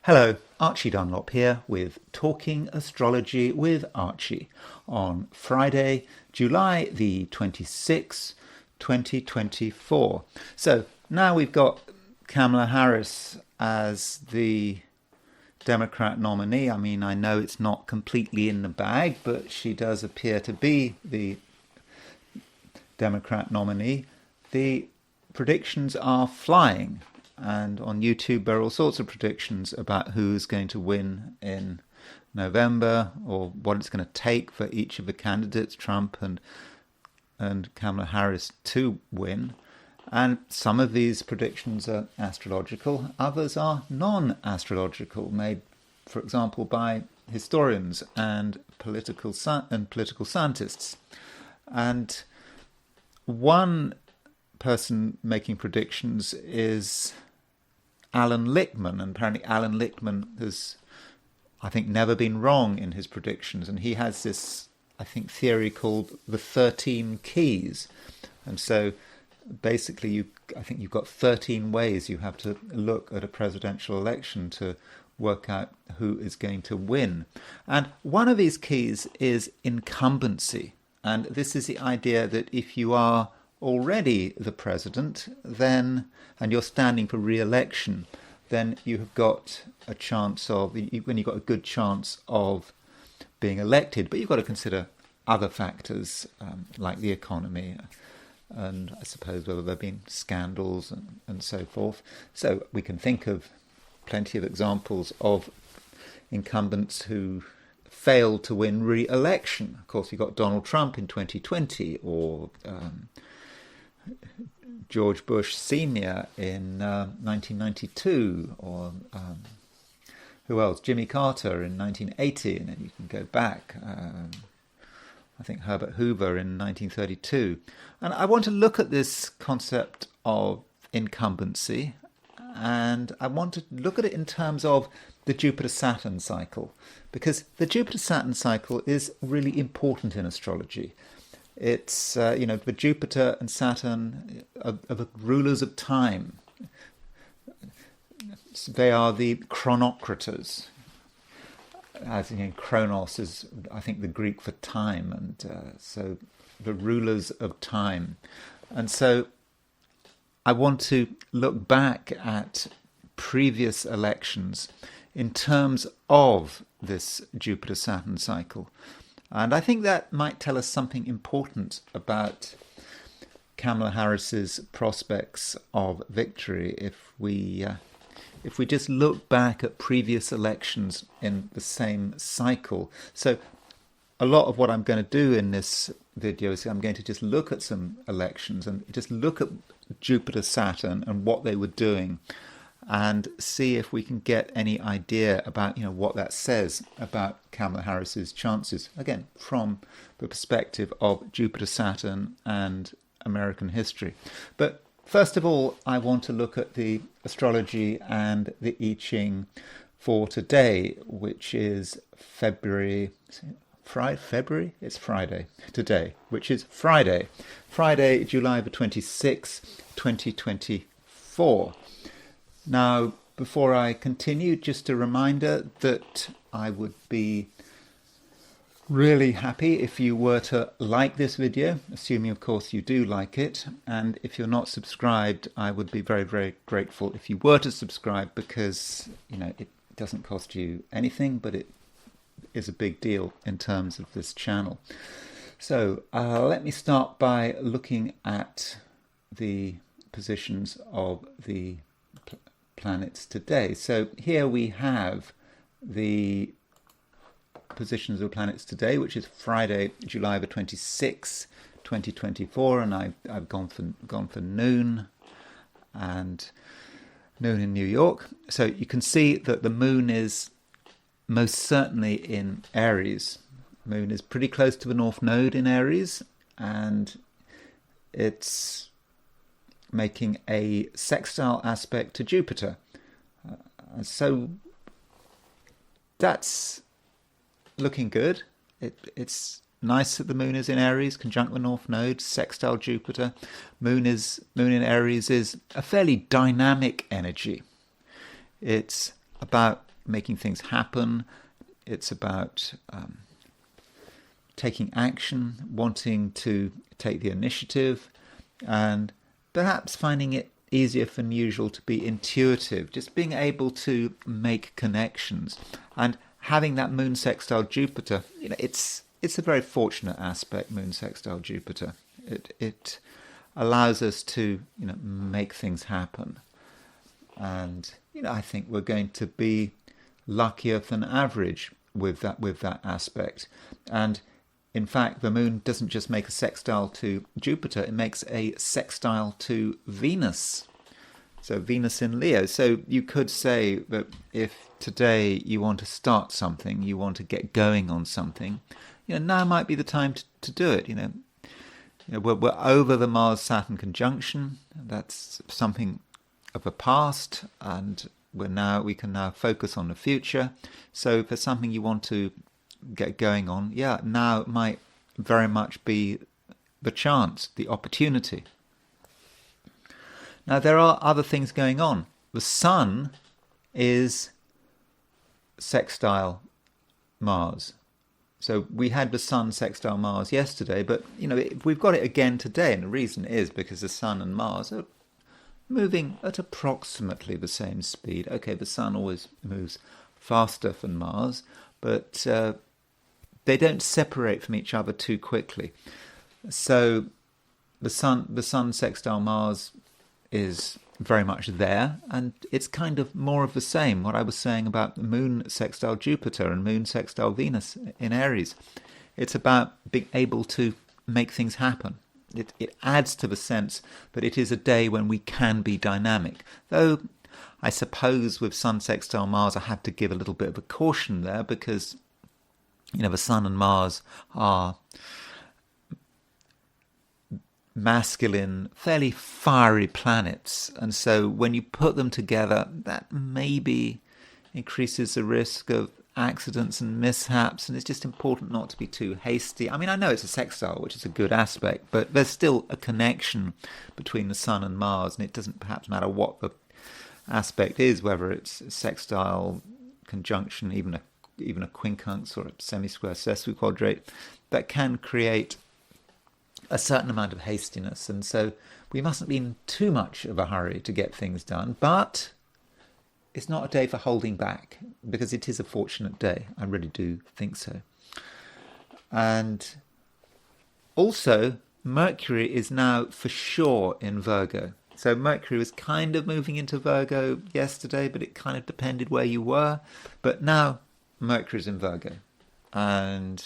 Hello, Archie Dunlop here with Talking Astrology with Archie on Friday, July the 26th, 2024. So now we've got Kamala Harris as the Democrat nominee. I mean, I know it's not completely in the bag, but she does appear to be the Democrat nominee. The predictions are flying. And on YouTube, there are all sorts of predictions about who's going to win in November or what it's going to take for each of the candidates, Trump and Kamala Harris, to win. And some of these predictions are astrological, others are non-astrological, made, for example, by historians and political scientists. And one person making predictions is Alan Lichtman, and apparently Alan Lichtman has, I think, never been wrong in his predictions, and he has this, I think, theory called the 13 keys. And so basically I think you've got 13 ways you have to look at a presidential election to work out who is going to win. And one of these keys is incumbency, and this is the idea that if you are already the president, then, and you're standing for re-election, then you have got a chance of, when you've got a good chance of being elected, but you've got to consider other factors like the economy and I suppose whether there have been scandals and so forth. So we can think of plenty of examples of incumbents who failed to win re-election. Of course, you've got Donald Trump in 2020, or George Bush Sr. in 1992, or who else? Jimmy Carter in 1980, and then you can go back. I think Herbert Hoover in 1932. And I want to look at this concept of incumbency, and I want to look at it in terms of the Jupiter-Saturn cycle, because the Jupiter-Saturn cycle is really important in astrology. It's, the Jupiter and Saturn are the rulers of time. They are the chronocrators. As in, chronos is, I think, the Greek for time, and so the rulers of time. And so I want to look back at previous elections in terms of this Jupiter-Saturn cycle. And I think that might tell us something important about Kamala Harris's prospects of victory if we just look back at previous elections in the same cycle. So a lot of what I'm going to do in this video is I'm going to just look at some elections and just look at Jupiter-Saturn and what they were doing, and see if we can get any idea about what that says about Kamala Harris's chances, again from the perspective of Jupiter-Saturn and American history. But first of all, I want to look at the astrology and the I Ching for today, which is February. It's Friday today, which is Friday, July the 26th, 2024. Now, before I continue, just a reminder that I would be really happy if you were to like this video, assuming, of course, you do like it. And if you're not subscribed, I would be very, very grateful if you were to subscribe, because, it doesn't cost you anything, but it is a big deal in terms of this channel. So let me start by looking at the positions of the planets today. So here we have the positions of the planets today, which is Friday, July the 26th, 2024, and I've gone for noon, and noon in New York. So you can see that the moon is most certainly in Aries. Moon is pretty close to the North Node in Aries, and it's making a sextile aspect to Jupiter. So that's looking good. It's nice that the moon is in Aries, conjunct the North Node, sextile Jupiter. Moon in Aries is a fairly dynamic energy. It's about making things happen. It's about taking action, wanting to take the initiative, and perhaps finding it easier than usual to be intuitive, just being able to make connections. And having that moon sextile Jupiter, it's a very fortunate aspect, moon sextile Jupiter. It allows us to make things happen. And I think we're going to be luckier than average with that aspect. And in fact, the moon doesn't just make a sextile to Jupiter, it makes a sextile to Venus. So Venus in Leo. So you could say that if today you want to start something, you want to get going on something, now might be the time to do it. We're over the Mars-Saturn conjunction. That's something of the past, and we can now focus on the future. So if there's something you want to get going on, now might very much be the chance, the opportunity. Now there are other things going on. The Sun is sextile Mars. So we had the Sun sextile Mars yesterday, but we've got it again today, and the reason is because the Sun and Mars are moving at approximately the same speed. Okay, the Sun always moves faster than Mars, but they don't separate from each other too quickly. So the Sun sextile Mars is very much there, and it's kind of more of the same. What I was saying about the Moon sextile Jupiter and Moon sextile Venus in Aries, it's about being able to make things happen. It adds to the sense that it is a day when we can be dynamic. Though I suppose with Sun sextile Mars I have to give a little bit of a caution there, because the Sun and Mars are masculine, fairly fiery planets, and so when you put them together, that maybe increases the risk of accidents and mishaps, and it's just important not to be too hasty. I mean, I know it's a sextile, which is a good aspect, but there's still a connection between the Sun and Mars, and it doesn't perhaps matter what the aspect is, whether it's sextile, conjunction, even a quincunx or a semi-square sesquiquadrate, that can create a certain amount of hastiness. And so we mustn't be in too much of a hurry to get things done, but it's not a day for holding back, because it is a fortunate day. I really do think so. And also, Mercury is now for sure in Virgo. So Mercury was kind of moving into Virgo yesterday, but it kind of depended where you were. But now Mercury's in Virgo. And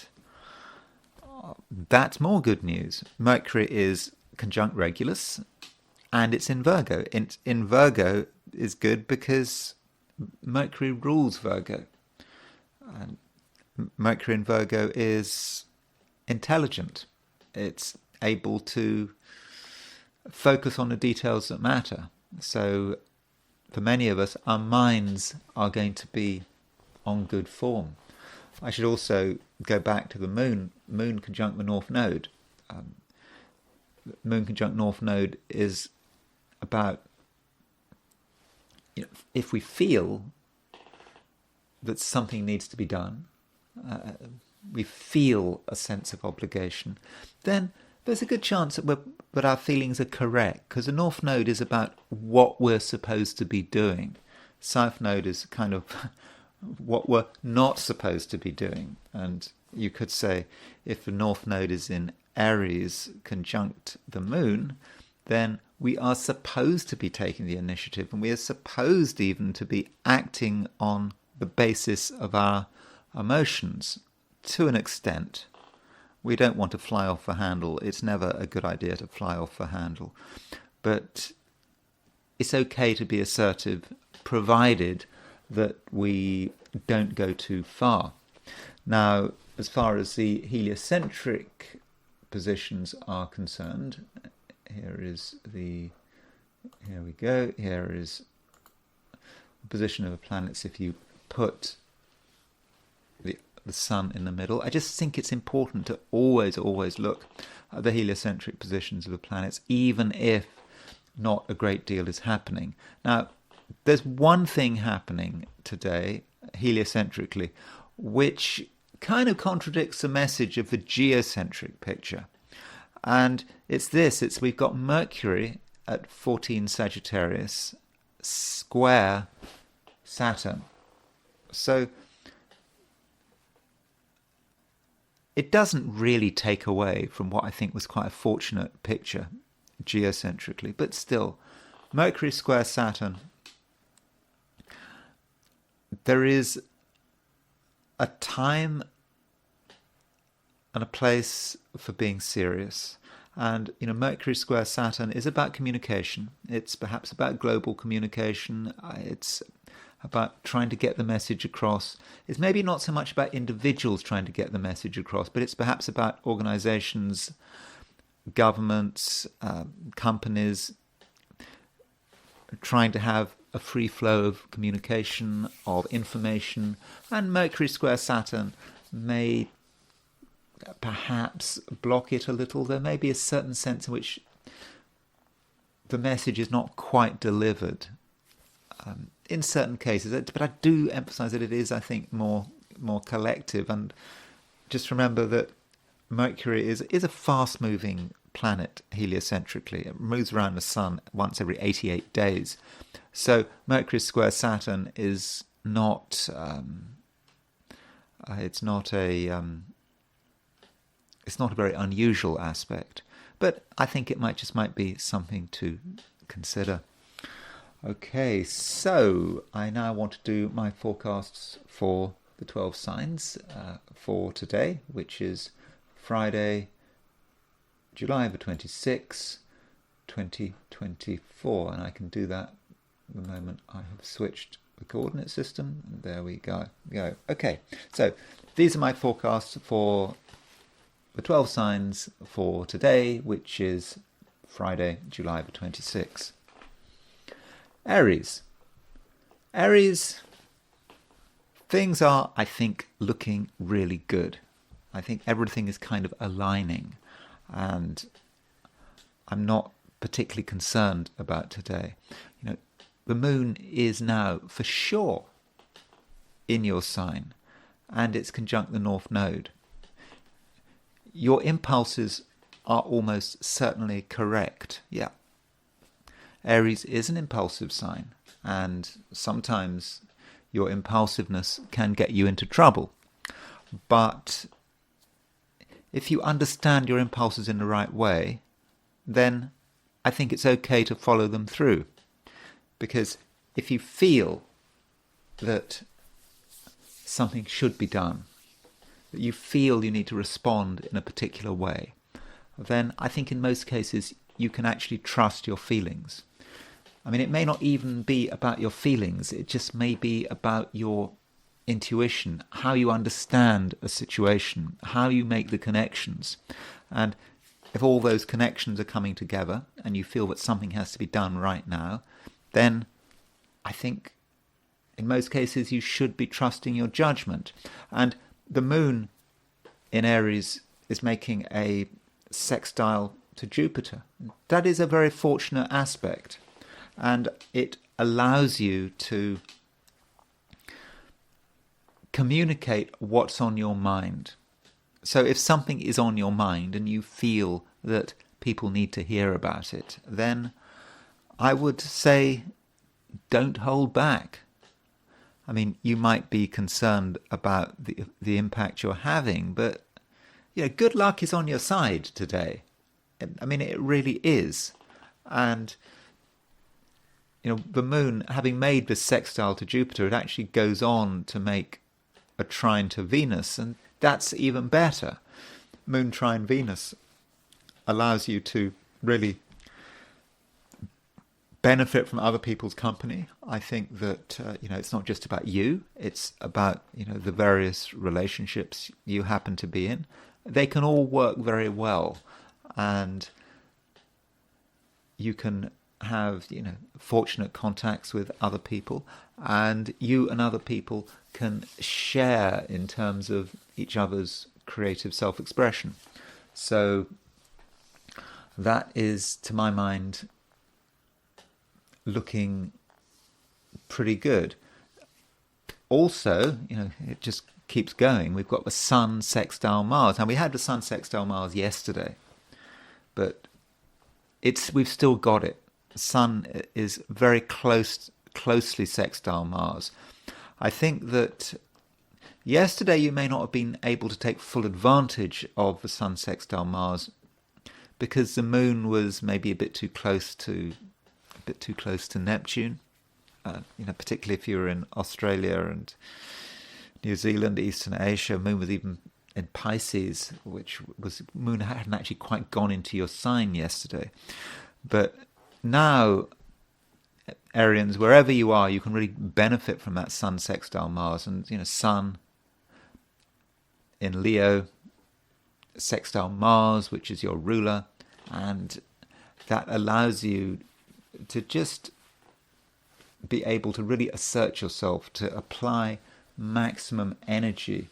that's more good news. Mercury is conjunct Regulus, and it's in Virgo. In Virgo is good because Mercury rules Virgo. And Mercury in Virgo is intelligent. It's able to focus on the details that matter. So for many of us, our minds are going to be on good form. I should also go back to the Moon conjunct the North Node. Moon conjunct North Node is about, if we feel that something needs to be done, we feel a sense of obligation, then there's a good chance that our feelings are correct, because the North Node is about what we're supposed to be doing. South Node is kind of what we're not supposed to be doing. And you could say if the North Node is in Aries conjunct the Moon, then we are supposed to be taking the initiative, and we are supposed even to be acting on the basis of our emotions to an extent. We don't want to fly off the handle. It's never a good idea to fly off the handle. But it's okay to be assertive, provided that we don't go too far. Now, as far as the heliocentric positions are concerned, here we go. Here is the position of the planets if you put the Sun in the middle. I just think it's important to always look at the heliocentric positions of the planets, even if not a great deal is happening. Now, there's one thing happening today heliocentrically, which kind of contradicts the message of the geocentric picture. And it's we've got Mercury at 14 Sagittarius square Saturn. So it doesn't really take away from what I think was quite a fortunate picture geocentrically, but still, Mercury square Saturn, there is a time and a place for being serious. And, Mercury square Saturn is about communication. It's perhaps about global communication. It's about trying to get the message across. It's maybe not so much about individuals trying to get the message across, but it's perhaps about organizations, governments, companies, trying to have a free flow of communication, of information. And Mercury square Saturn may perhaps block it a little. There may be a certain sense in which the message is not quite delivered in certain cases, but I do emphasize that it is, I think, more collective. And just remember that Mercury is a fast-moving planet heliocentrically. It moves around the sun once every 88 days. So Mercury square Saturn is not it's not a very unusual aspect, but I think it might be something to consider. Okay, so I now want to do my forecasts for the 12 signs for today, which is Friday, July the 26th, 2024, and I can do that the moment I have switched the coordinate system. There we go. Okay, so these are my forecasts for the 12 signs for today, which is Friday, July the 26th. Aries, things are, I think, looking really good. I think everything is kind of aligning, and I'm not particularly concerned about today. The moon is now for sure in your sign, and it's conjunct the North Node. Your impulses are almost certainly correct. Yeah. Aries is an impulsive sign, and sometimes your impulsiveness can get you into trouble. But if you understand your impulses in the right way, then I think it's okay to follow them through. Because if you feel that something should be done, that you feel you need to respond in a particular way, then I think in most cases you can actually trust your feelings. I mean, it may not even be about your feelings, it just may be about your intuition, how you understand a situation, how you make the connections. And if all those connections are coming together and you feel that something has to be done right now, then I think in most cases you should be trusting your judgment. And the moon in Aries is making a sextile to Jupiter. That is a very fortunate aspect, and it allows you to communicate what's on your mind. So if something is on your mind and you feel that people need to hear about it, then I would say don't hold back. I mean, you might be concerned about the impact you're having, but good luck is on your side today. I mean, it really is. And the moon, having made this sextile to Jupiter, it actually goes on to make a trine to Venus, and that's even better. Moon trine Venus allows you to really benefit from other people's company. I think that it's not just about you, it's about the various relationships you happen to be in. They can all work very well, and you can have fortunate contacts with other people, and you and other people can share in terms of each other's creative self-expression. So that is, to my mind, looking pretty good. also, it just keeps going. We've got the Sun sextile Mars. Now, we had the Sun sextile Mars yesterday, but we've still got it. The Sun is very closely sextile Mars. I think that yesterday you may not have been able to take full advantage of the Sun sextile Mars because the Moon was maybe a bit too close to Neptune. Particularly if you were in Australia and New Zealand, Eastern Asia. Moon was even in Pisces, Moon hadn't actually quite gone into your sign yesterday. But now, Arians, wherever you are, you can really benefit from that Sun sextile Mars. And, Sun in Leo, sextile Mars, which is your ruler, and that allows you to just be able to really assert yourself, to apply maximum energy,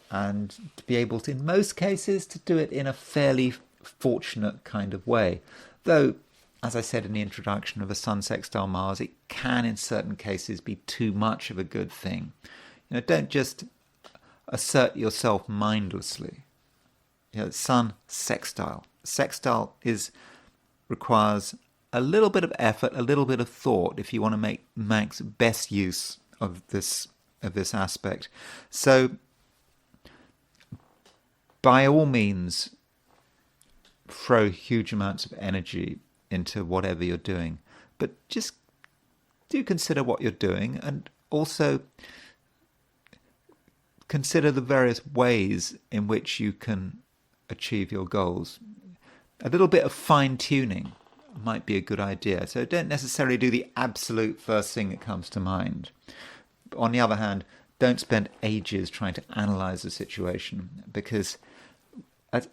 and to be able to, in most cases, to do it in a fairly fortunate kind of way. Though, as I said in the introduction of a Sun sextile Mars, it can in certain cases be too much of a good thing. Don't just assert yourself mindlessly. Sun sextile. Sextile requires a little bit of effort, a little bit of thought if you want to make max best use of this aspect. So, by all means, throw huge amounts of energy into whatever you're doing, but just do consider what you're doing, and also consider the various ways in which you can achieve your goals. A little bit of fine-tuning might be a good idea. So don't necessarily do the absolute first thing that comes to mind. But on the other hand, don't spend ages trying to analyze the situation, because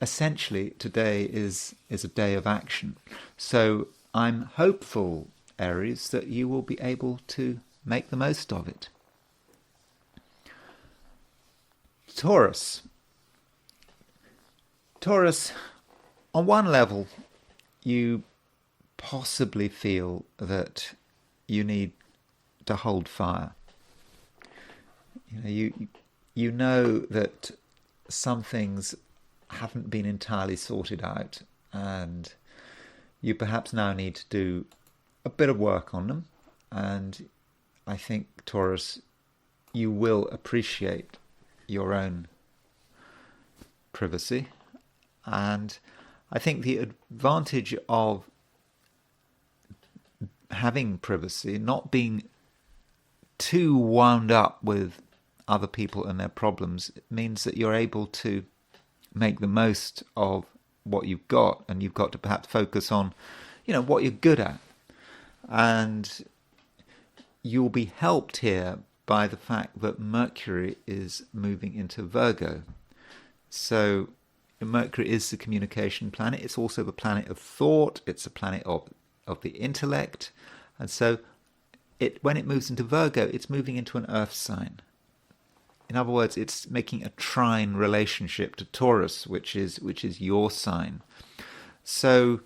essentially today is a day of action. So I'm hopeful, Aries, that you will be able to make the most of it. Taurus, on one level, you possibly feel that you need to hold fire. You know that some things haven't been entirely sorted out, and you perhaps now need to do a bit of work on them. And I think, Taurus, you will appreciate your own privacy. And I think the advantage of having privacy, not being too wound up with other people and their problems, means that you're able to make the most of what you've got, and you've got to perhaps focus on, what you're good at. And you'll be helped here by the fact that Mercury is moving into Virgo. So Mercury is the communication planet. It's also the planet of thought. It's a planet of the intellect. And so when it moves into Virgo, it's moving into an earth sign. In other words, it's making a trine relationship to Taurus, which is your sign. So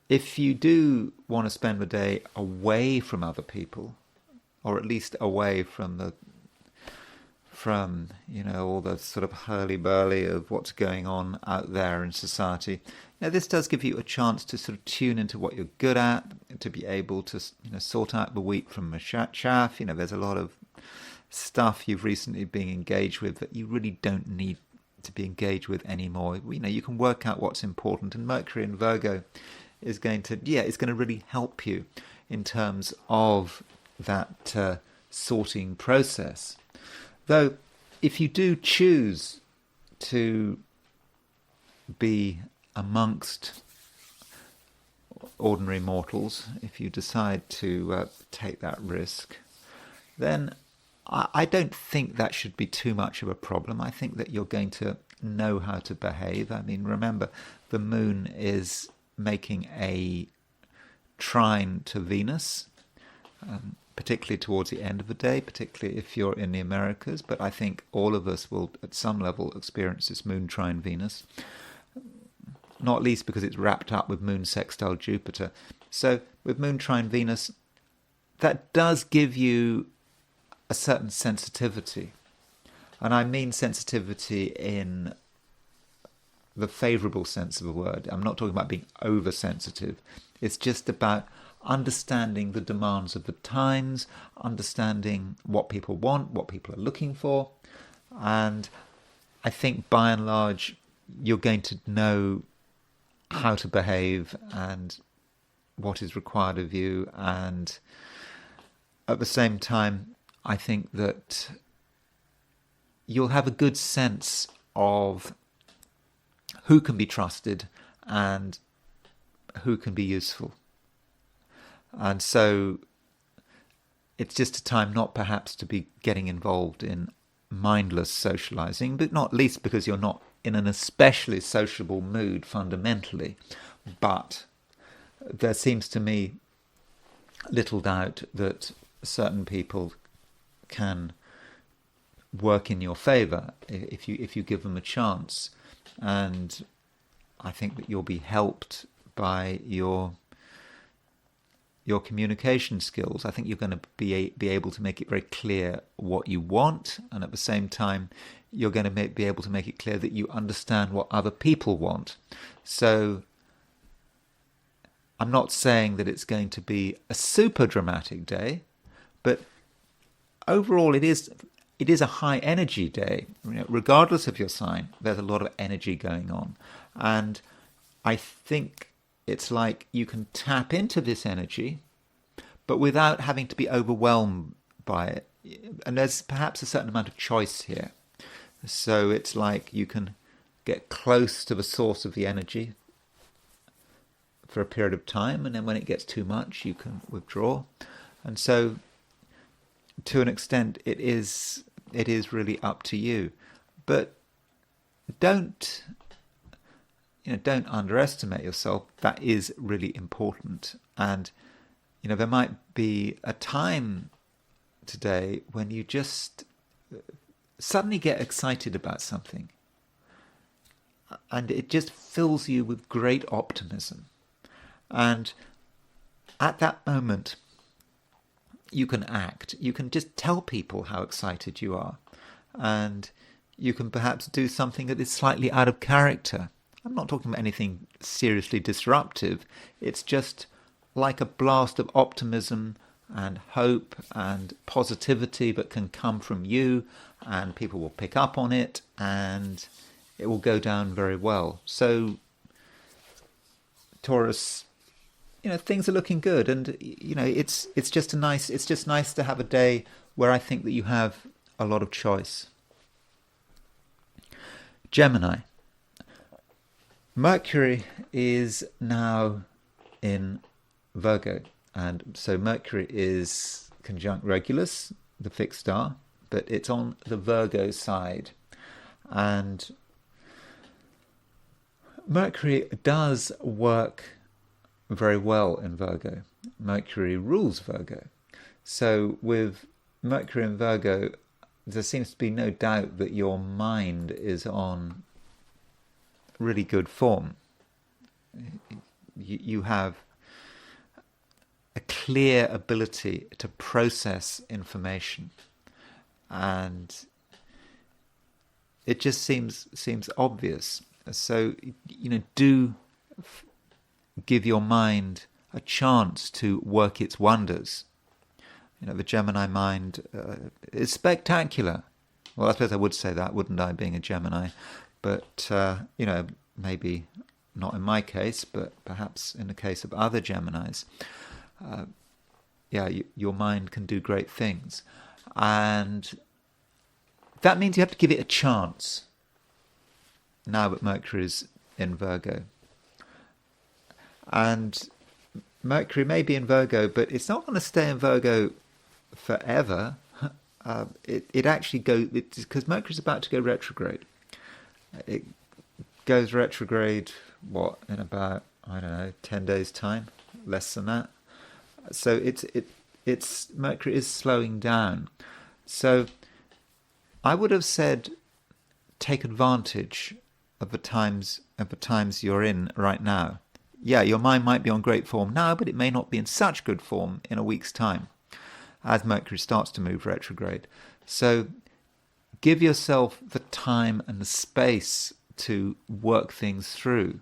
if you do want to spend the day away from other people, or at least away from all the sort of hurly-burly of what's going on out there in society, this does give you a chance to sort of tune into what you're good at, to be able to sort out the wheat from the chaff. There's a lot of stuff you've recently been engaged with that you really don't need to be engaged with anymore. You can work out what's important, and Mercury in Virgo is going to really help you in terms of that sorting process. Though, if you do choose to be amongst ordinary mortals, if you decide to take that risk, then I don't think that should be too much of a problem. I think that you're going to know how to behave. I mean, remember, the Moon is making a trine to Venus, particularly towards the end of the day, particularly if you're in the Americas. But I think all of us will, at some level, experience this Moon trine Venus, not least because it's wrapped up with Moon sextile Jupiter. So with Moon trine Venus, that does give you a certain sensitivity. And I mean sensitivity in the favourable sense of the word. I'm not talking about being oversensitive. It's just about understanding the demands of the times, understanding what people want, what people are looking for. And I think by and large, you're going to know how to behave and what is required of you. And at the same time, I think that you'll have a good sense of who can be trusted and who can be useful. And so it's just a time not perhaps to be getting involved in mindless socializing, but not least because you're not in an especially sociable mood fundamentally. But there seems to me little doubt that certain people can work in your favour if you give them a chance. And I think that you'll be helped by your communication skills. I think you're going to be able to make it very clear what you want, and at the same time you're going to be able to make it clear that you understand what other people want. So I'm not saying that it's going to be a super dramatic day, but overall it is a high energy day. Regardless of your sign, there's a lot of energy going on. And I think it's like you can tap into this energy, but without having to be overwhelmed by it. And there's perhaps a certain amount of choice here. So it's like you can get close to the source of the energy for a period of time, and then when it gets too much, you can withdraw. And so to an extent, it is really up to you. But don't underestimate yourself. That is really important. And there might be a time today when you just suddenly get excited about something, and it just fills you with great optimism. And at that moment, you can act. You can just tell people how excited you are. And you can perhaps do something that is slightly out of character. I'm not talking about anything seriously disruptive. It's just like a blast of optimism and hope and positivity that can come from you, and people will pick up on it, and it will go down very well. So, Taurus, things are looking good, and it's just nice to have a day where I think that you have a lot of choice. Gemini. Mercury is now in Virgo, and so Mercury is conjunct Regulus, the fixed star, but it's on the Virgo side. And Mercury does work very well in Virgo. Mercury rules Virgo. So with Mercury in Virgo, there seems to be no doubt that your mind is on really good form. You have a clear ability to process information, and it just seems obvious. So do give your mind a chance to work its wonders. The Gemini mind is spectacular. Well, I suppose I would say that, wouldn't I, being a Gemini? But, maybe not in my case, but perhaps in the case of other Geminis. Your mind can do great things. And that means you have to give it a chance now that Mercury is in Virgo. And Mercury may be in Virgo, but it's not going to stay in Virgo forever. It actually goes, because Mercury's about to go retrograde. It goes retrograde, in about, 10 days' time, less than that. So it's Mercury is slowing down. So I would have said take advantage of the times you're in right now. Yeah, your mind might be on great form now, but it may not be in such good form in a week's time. as Mercury starts to move retrograde. So give yourself the time and the space to work things through.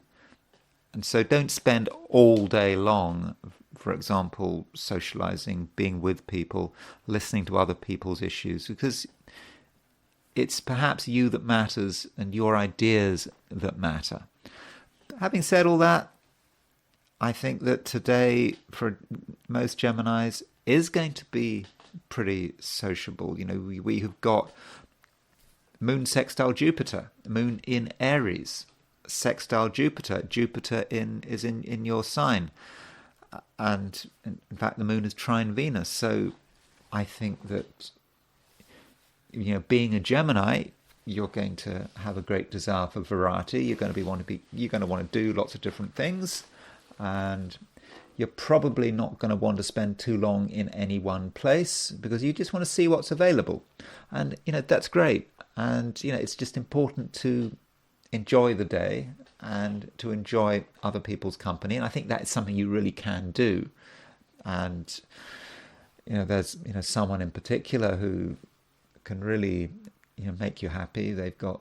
And so don't spend all day long, for example, socializing, being with people, listening to other people's issues, because it's perhaps you that matters and your ideas that matter. Having said all that, I think that today, for most Geminis, is going to be pretty sociable. You know, we have got Moon sextile Jupiter, Moon in Aries, sextile Jupiter. Jupiter is in your sign, and in fact the Moon is trine Venus. So I think that, you know, being a Gemini, you're going to have a great desire for variety. You're going to want to do lots of different things, and you're probably not going to want to spend too long in any one place because you just want to see what's available, and you know that's great. And you know it's just important to enjoy the day and to enjoy other people's company, and I think that is something you really can do. And you know there's someone in particular who can really make you happy. They've got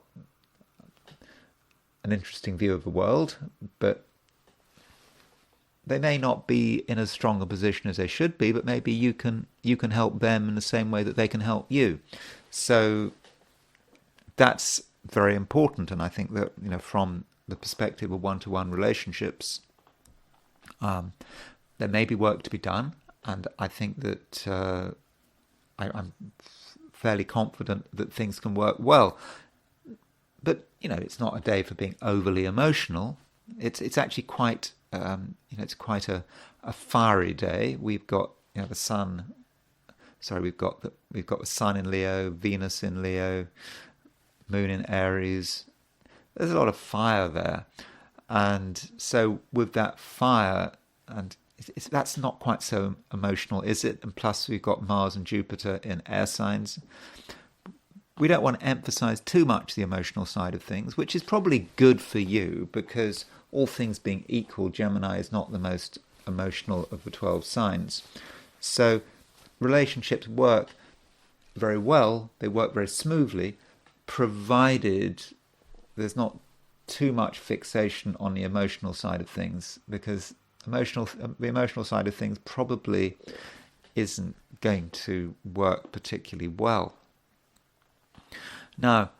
an interesting view of the world, but they may not be in as strong a position as they should be, but maybe you can help them in the same way that they can help you. So that's very important. And I think that from the perspective of one-to-one relationships, there may be work to be done, and I think that I'm fairly confident that things can work well. But it's not a day for being overly emotional. It's actually quite it's quite a fiery day. We've got the sun. Sorry, we've got the sun in Leo, Venus in Leo, Moon in Aries. There's a lot of fire there, and so with that fire, and that's not quite so emotional, is it? And plus, we've got Mars and Jupiter in air signs. We don't want to emphasize too much the emotional side of things, which is probably good for you because, all things being equal, Gemini is not the most emotional of the 12 signs. So relationships work very well, they work very smoothly, provided there's not too much fixation on the emotional side of things, because the emotional side of things probably isn't going to work particularly well. Now,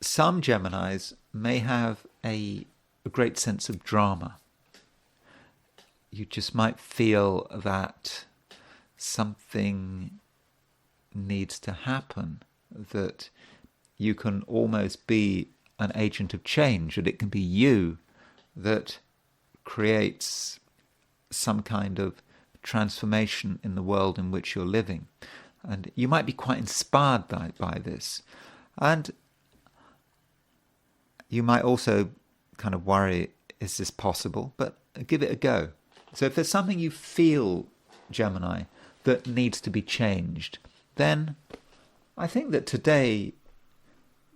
some Geminis may have a great sense of drama. You just might feel that something needs to happen, that you can almost be an agent of change, that it can be you that creates some kind of transformation in the world in which you're living. And you might be quite inspired by this. And you might also kind of worry, is this possible? But give it a go. So if there's something you feel, Gemini, that needs to be changed, then I think that today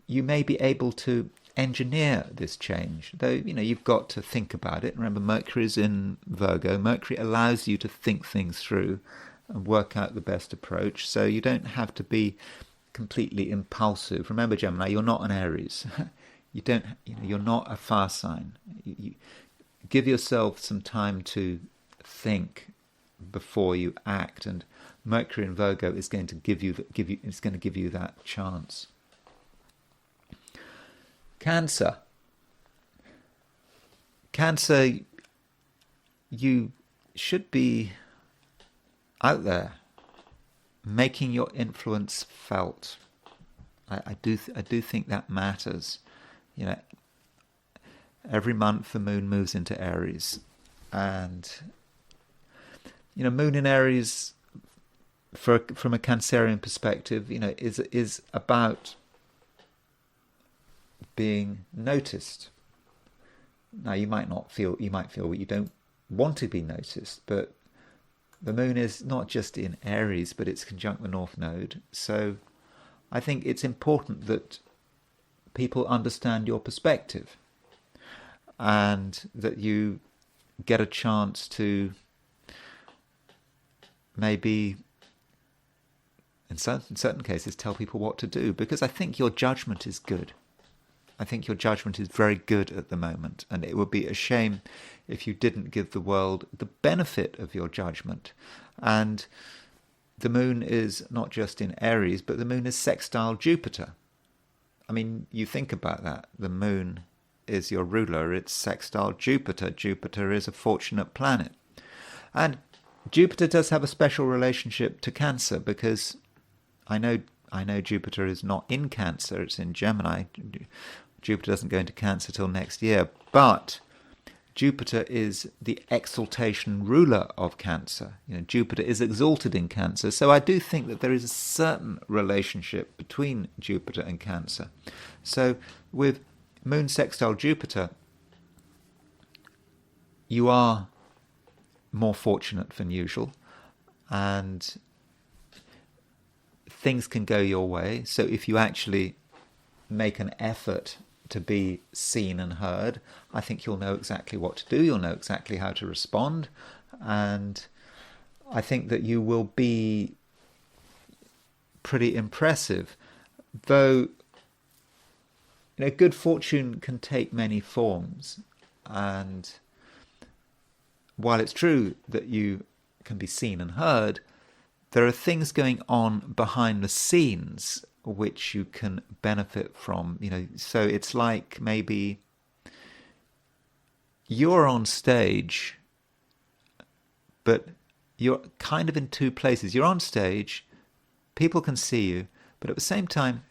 you may be able to engineer this change. Though, you've got to think about it. Remember, Mercury is in Virgo. Mercury allows you to think things through and work out the best approach. So you don't have to be completely impulsive. Remember, Gemini, you're not an Aries. You're not a fire sign. You give yourself some time to think before you act, and Mercury in Virgo is going to give you that chance. Cancer, you should be out there making your influence felt. I do think that matters. Every month the moon moves into Aries, and Moon in Aries, from a Cancerian perspective, is about being noticed. Now, you might feel you don't want to be noticed, but the moon is not just in Aries, but it's conjunct the North Node. So I think it's important that people understand your perspective and that you get a chance to maybe in certain cases, tell people what to do, because I think your judgment is good. I think your judgment is very good at the moment, and it would be a shame if you didn't give the world the benefit of your judgment. And the moon is not just in Aries, but the moon is sextile Jupiter. I mean, you think about that. The moon is your ruler. It's sextile Jupiter. Jupiter is a fortunate planet. And Jupiter does have a special relationship to Cancer, because I know Jupiter is not in Cancer, it's in Gemini. Jupiter doesn't go into Cancer till next year, but Jupiter is the exaltation ruler of Cancer. Jupiter is exalted in Cancer, so I do think that there is a certain relationship between Jupiter and Cancer. So with Moon sextile Jupiter, you are more fortunate than usual, and things can go your way. So if you actually make an effort to be seen and heard, I think you'll know exactly what to do. You'll know exactly how to respond. And I think that you will be pretty impressive. Though, good fortune can take many forms. And while it's true that you can be seen and heard, there are things going on behind the scenes which you can benefit from. So it's like maybe you're on stage, but you're kind of in two places. You're on stage, people can see you, but at the same time,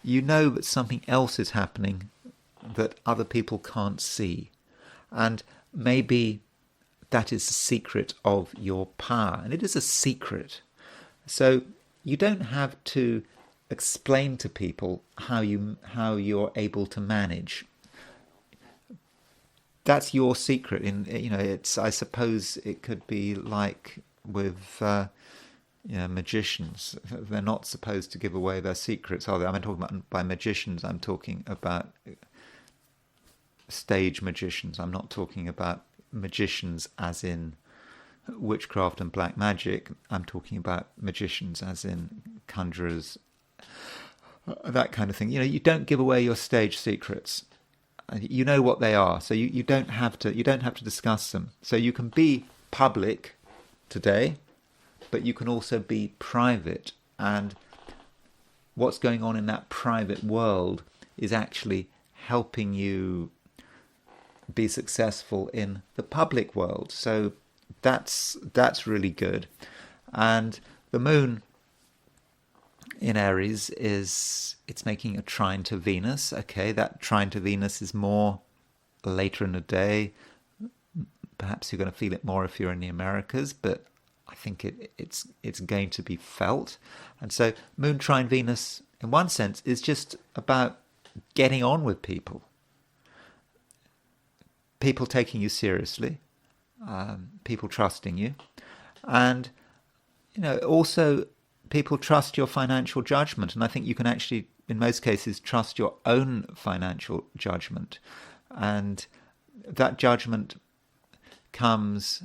you know that something else is happening that other people can't see. And maybe that is the secret of your power. And it is a secret. So you don't have to explain to people how you're able to manage. That's your secret. I suppose it could be like with magicians. They're not supposed to give away their secrets, are they? I'm talking about, by magicians, I'm talking about stage magicians. I'm not talking about magicians as in witchcraft and black magic. I'm talking about magicians as in conjurers, that kind of thing. You don't give away your stage secrets. You know what they are, so you don't have to discuss them. So you can be public today, but you can also be private. And what's going on in that private world is actually helping you be successful in the public world. So that's really good. And the moon in Aries it's making a trine to Venus. Okay, that trine to Venus is more later in the day. Perhaps you're going to feel it more if you're in the Americas, but I think it's going to be felt. And so moon trine Venus, in one sense, is just about getting on with people. People taking you seriously, people trusting you, and also people trust your financial judgment. And I think you can actually, in most cases, trust your own financial judgment, and that judgment comes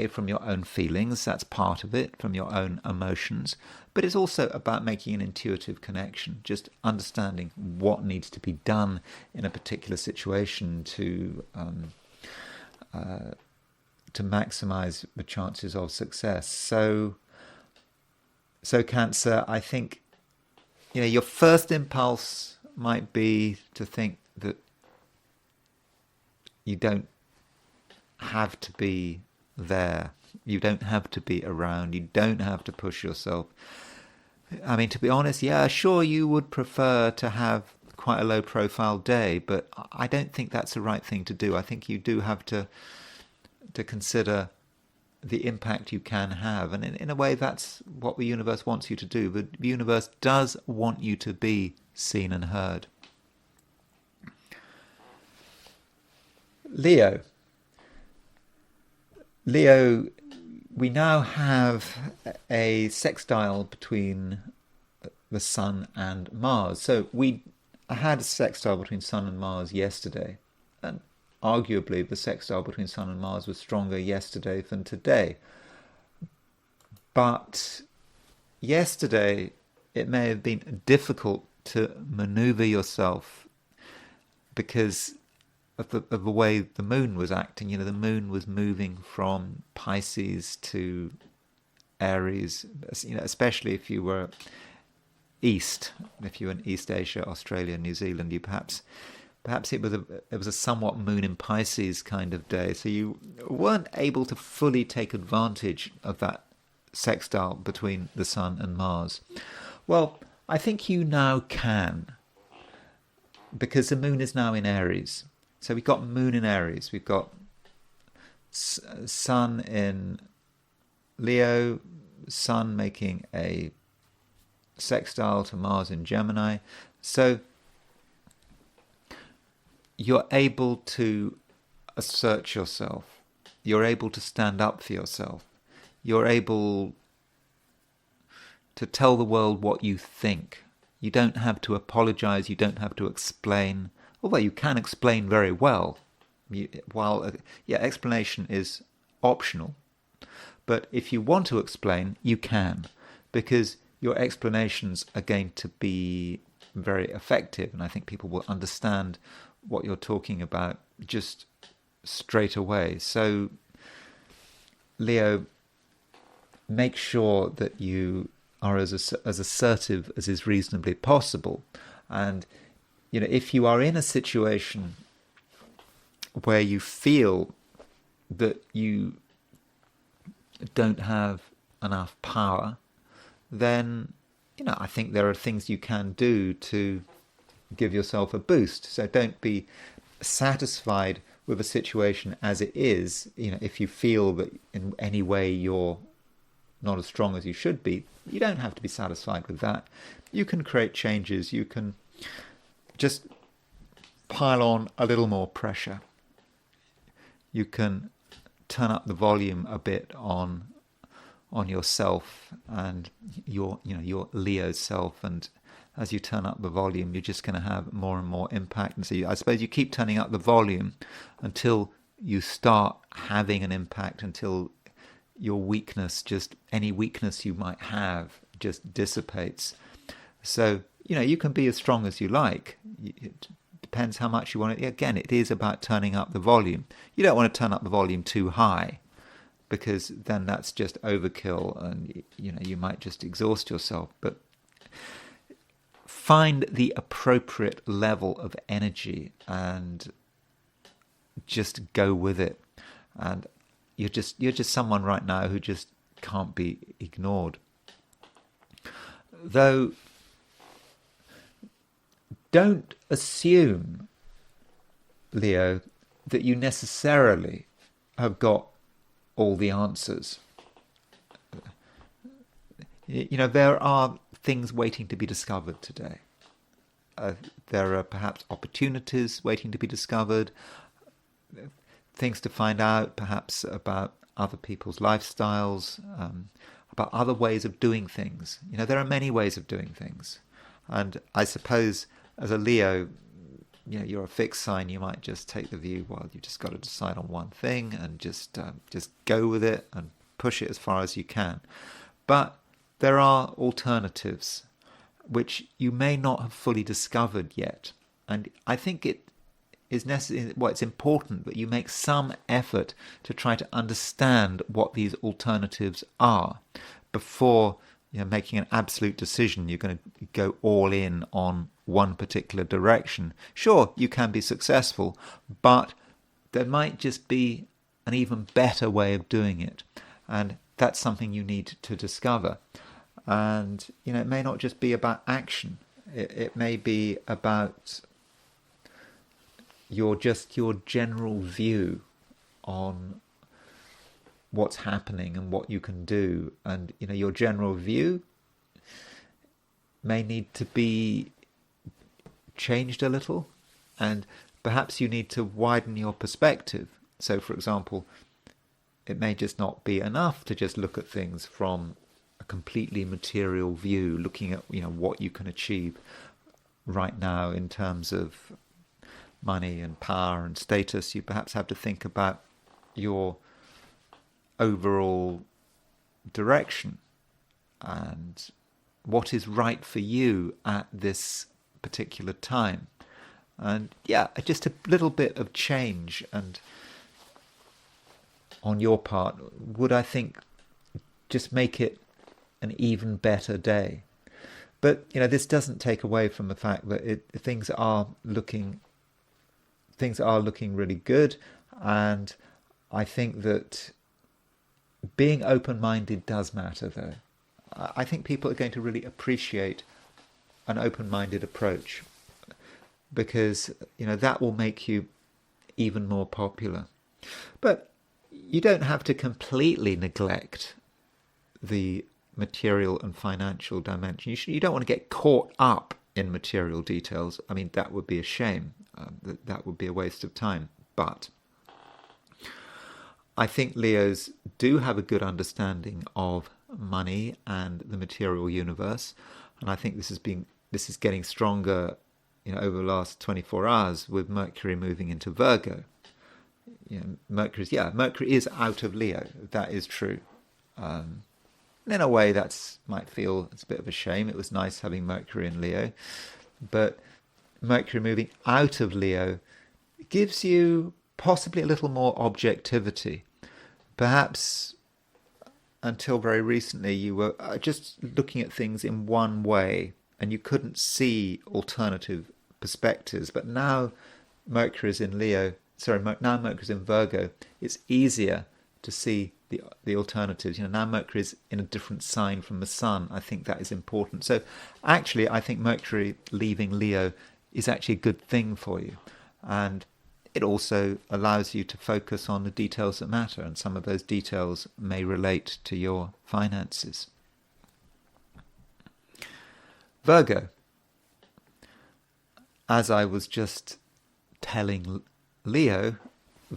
from your own feelings. That's part of it, from your own emotions, but it's also about making an intuitive connection, just understanding what needs to be done in a particular situation to maximize the chances of success. So Cancer, I think your first impulse might be to think that you don't have to be there. You don't have to be around. You don't have to push yourself. I mean, to be honest, yeah, sure, you would prefer to have quite a low-profile day, but I don't think that's the right thing to do. I think you do have to consider the impact you can have. And in a way, that's what the universe wants you to do. The universe does want you to be seen and heard. Leo, we now have a sextile between the Sun and Mars. So I had a sextile between Sun and Mars yesterday, and arguably the sextile between Sun and Mars was stronger yesterday than today. But yesterday it may have been difficult to maneuver yourself because of the way the moon was acting. The moon was moving from Pisces to Aries, especially if you were if you were in East Asia, Australia, New Zealand, you perhaps it was a somewhat moon in Pisces kind of day, so you weren't able to fully take advantage of that sextile between the Sun and Mars. Well, I think you now can, because the moon is now in Aries. So we've got moon in Aries, we've got Sun in Leo, Sun making a sextile to Mars in Gemini. So you're able to assert yourself. You're able to stand up for yourself. You're able to tell the world what you think. You don't have to apologize. You don't have to explain. Although you can explain very well. Explanation is optional. But if you want to explain, you can. Because your explanations are going to be very effective. And I think people will understand what you're talking about just straight away. So, Leo, make sure that you are as assertive as is reasonably possible. And, if you are in a situation where you feel that you don't have enough power, then, I think there are things you can do to give yourself a boost. So don't be satisfied with a situation as it is. If you feel that in any way you're not as strong as you should be, you don't have to be satisfied with that. You can create changes. You can just pile on a little more pressure. You can turn up the volume a bit on yourself and your Leo self, and as you turn up the volume, you're just going to have more and more impact. And so I suppose you keep turning up the volume until you start having an impact, until your weakness, just any weakness you might have, just dissipates. So, you can be as strong as you like. It depends how much you want it. Again, it is about turning up the volume. You don't want to turn up the volume too high, because then that's just overkill and, you might just exhaust yourself. But find the appropriate level of energy and just go with it. And you're just someone right now who just can't be ignored. Though, don't assume, Leo, that you necessarily have got all the answers. There are things waiting to be discovered today. There are perhaps opportunities waiting to be discovered, things to find out perhaps about other people's lifestyles, about other ways of doing things. There are many ways of doing things. And I suppose as a Leo, you're a fixed sign, you might just take the view, well, you just got to decide on one thing and just go with it and push it as far as you can. But there are alternatives which you may not have fully discovered yet. And I think it is necessary, it's important that you make some effort to try to understand what these alternatives are before making an absolute decision. You're going to go all in on one particular direction. Sure, you can be successful, but there might just be an even better way of doing it. And that's something you need to discover. And, it may not just be about action. It may be about your general view on what's happening and what you can do. And, your general view may need to be changed a little, and perhaps you need to widen your perspective. So, for example, it may just not be enough to just look at things from a completely material view, looking at what you can achieve right now in terms of money and power and status. You perhaps have to think about your overall direction and what is right for you at this particular time. And yeah, just a little bit of change and on your part would, I think, just make it an even better day. But this doesn't take away from the fact that things are looking really good, and I think that being open-minded does matter, though. I think people are going to really appreciate an open-minded approach, because that will make you even more popular. But you don't have to completely neglect the material and financial dimension. You don't want to get caught up in material details. I mean, that would be a shame. That would be a waste of time. But I think Leos do have a good understanding of money and the material universe, and I think this is getting stronger, over the last 24 hours with Mercury moving into Virgo. Mercury is out of Leo. That is true. In a way, might feel it's a bit of a shame. It was nice having Mercury in Leo, but Mercury moving out of Leo gives you possibly a little more objectivity. Perhaps until very recently you were just looking at things in one way and you couldn't see alternative perspectives. But now Mercury's in Virgo, it's easier to see the alternatives. Now Mercury's in a different sign from the Sun. I think that is important. So actually, I think Mercury leaving Leo is actually a good thing for you. And it also allows you to focus on the details that matter, and some of those details may relate to your finances. Virgo. As I was just telling Leo,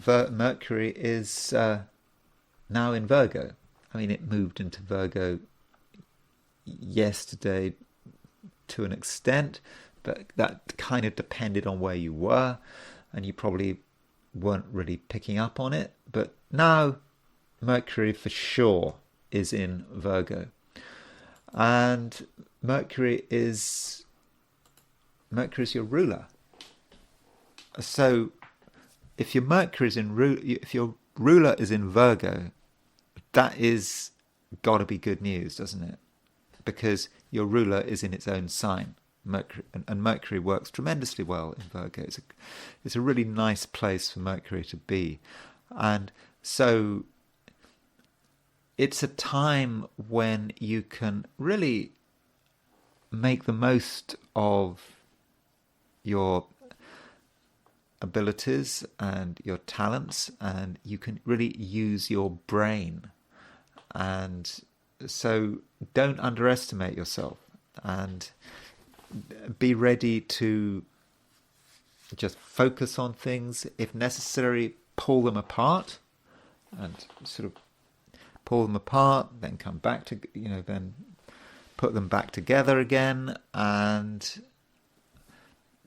Mercury is now in Virgo. I mean, it moved into Virgo yesterday to an extent, but that kind of depended on where you were, and you probably weren't really picking up on it. But now Mercury for sure is in Virgo, and Mercury is your ruler. So if your ruler is in Virgo, that is got to be good news, doesn't it? Because your ruler is in its own sign. Mercury, and Mercury works tremendously well in Virgo. It's a really nice place for Mercury to be. And so it's a time when you can really make the most of your abilities and your talents, and you can really use your brain. And so don't underestimate yourself, and be ready to just focus on things. If necessary, pull them apart and sort of pull them apart, then come back to, then put them back together again. And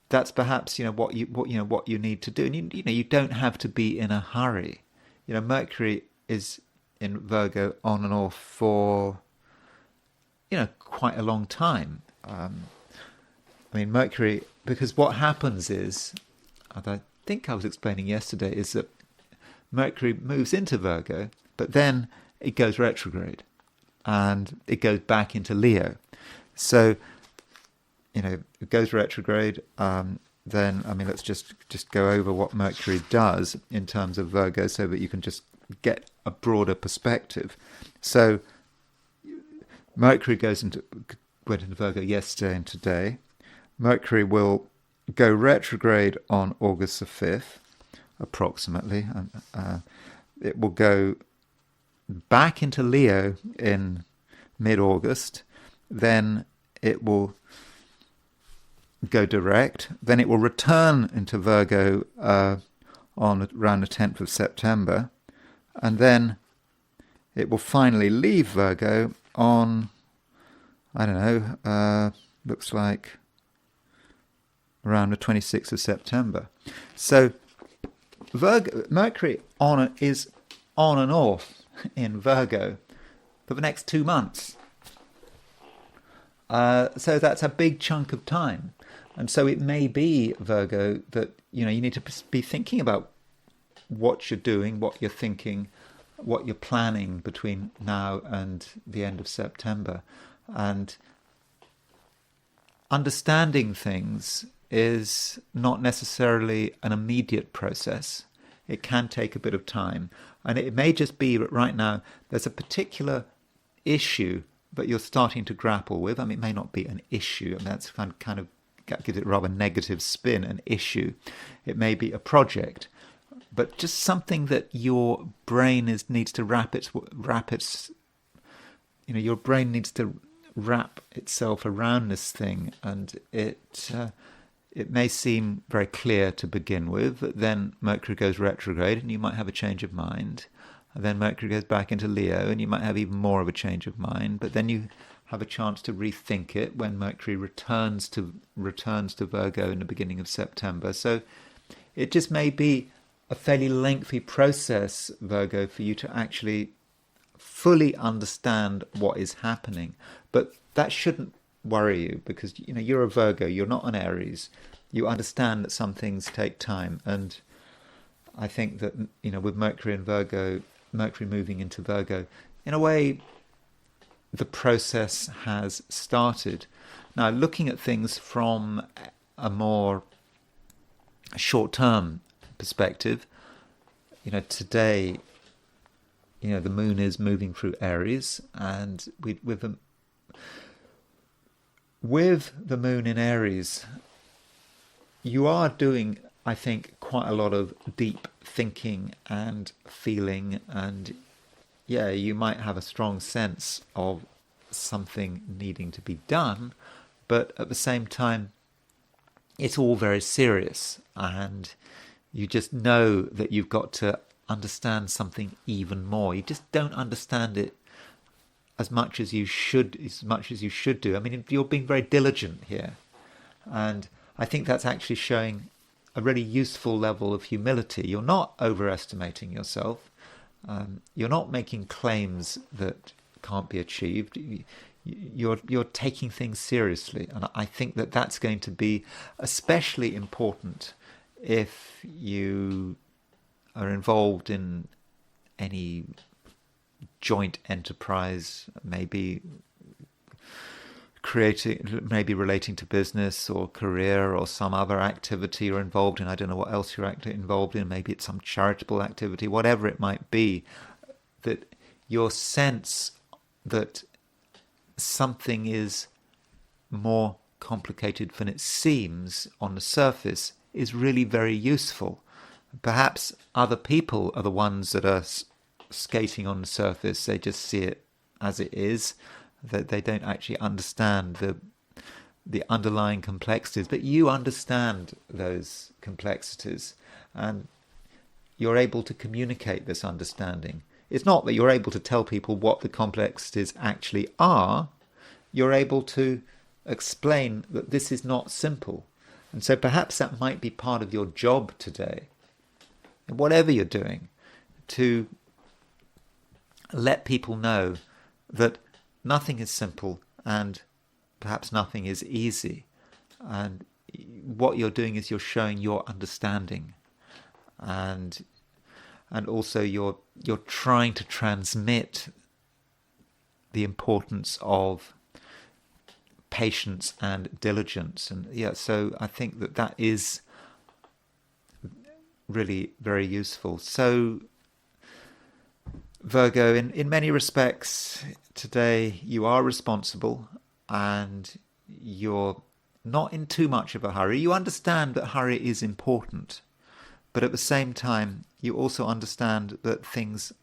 that's perhaps, what you need to do. And you don't have to be in a hurry. Mercury is in Virgo on and off for, quite a long time. Mercury, because what happens is, as I think I was explaining yesterday, is that Mercury moves into Virgo, but then it goes retrograde and it goes back into Leo. So, it goes retrograde. Then, let's just go over what Mercury does in terms of Virgo so that you can just get a broader perspective. So, Mercury went into Virgo yesterday and today. Mercury will go retrograde on August the 5th, approximately. It will go back into Leo in mid-August. Then it will go direct. Then it will return into Virgo on around the 10th of September. And then it will finally leave Virgo on, looks like around the 26th of September. So Mercury is on and off in Virgo for the next 2 months. So that's a big chunk of time. And so it may be, Virgo, that you need to be thinking about what you're doing, what you're thinking, what you're planning between now and the end of September. And understanding things is not necessarily an immediate process. It can take a bit of time. And it may just be that right now there's a particular issue that you're starting to grapple with. I mean, it may not be an issue. I mean, that's kind of gives it a rather negative spin, an issue. It may be a project, but just something that your brain needs to wrap its your brain needs to wrap itself around this thing, and it may seem very clear to begin with. Then Mercury goes retrograde, and you might have a change of mind. And then Mercury goes back into Leo, and you might have even more of a change of mind. But then you have a chance to rethink it when Mercury returns to Virgo in the beginning of September. So it just may be a fairly lengthy process, Virgo, for you to actually fully understand what is happening. But that shouldn't worry you, because you're a Virgo, you're not an Aries. You understand that some things take time, and I think that with Mercury and Virgo, Mercury moving into Virgo, in a way the process has started. Now, looking at things from a more short-term perspective, today, the moon is moving through Aries, and with the moon in Aries, you are doing, I think, quite a lot of deep thinking and feeling, and you might have a strong sense of something needing to be done, but at the same time, it's all very serious, and you just know that you've got to understand something even more. You just don't understand it as much as you should do. I mean, you're being very diligent here, and I think that's actually showing a really useful level of humility. You're not overestimating yourself. You're not making claims that can't be achieved. You're taking things seriously, and I think that that's going to be especially important if you are involved in any joint enterprise, maybe relating to business or career or some other activity you're involved in. I don't know what else you're involved in. Maybe it's some charitable activity, whatever it might be, that your sense that something is more complicated than it seems on the surface is really very useful. Perhaps other people are the ones that are skating on the surface. They just see it as it is, that they don't actually understand the underlying complexities, but you understand those complexities, and you're able to communicate this understanding. It's not that you're able to tell people what the complexities actually are. You're able to explain that this is not simple. And so perhaps that might be part of your job today, whatever you're doing, to let people know that nothing is simple and perhaps nothing is easy. And what you're doing is you're showing your understanding, and also you're trying to transmit the importance of patience and diligence. And so I think that is really very useful. So Virgo, in many respects today, you are responsible, and you're not in too much of a hurry. You understand that hurry is important, but at the same time, you also understand that things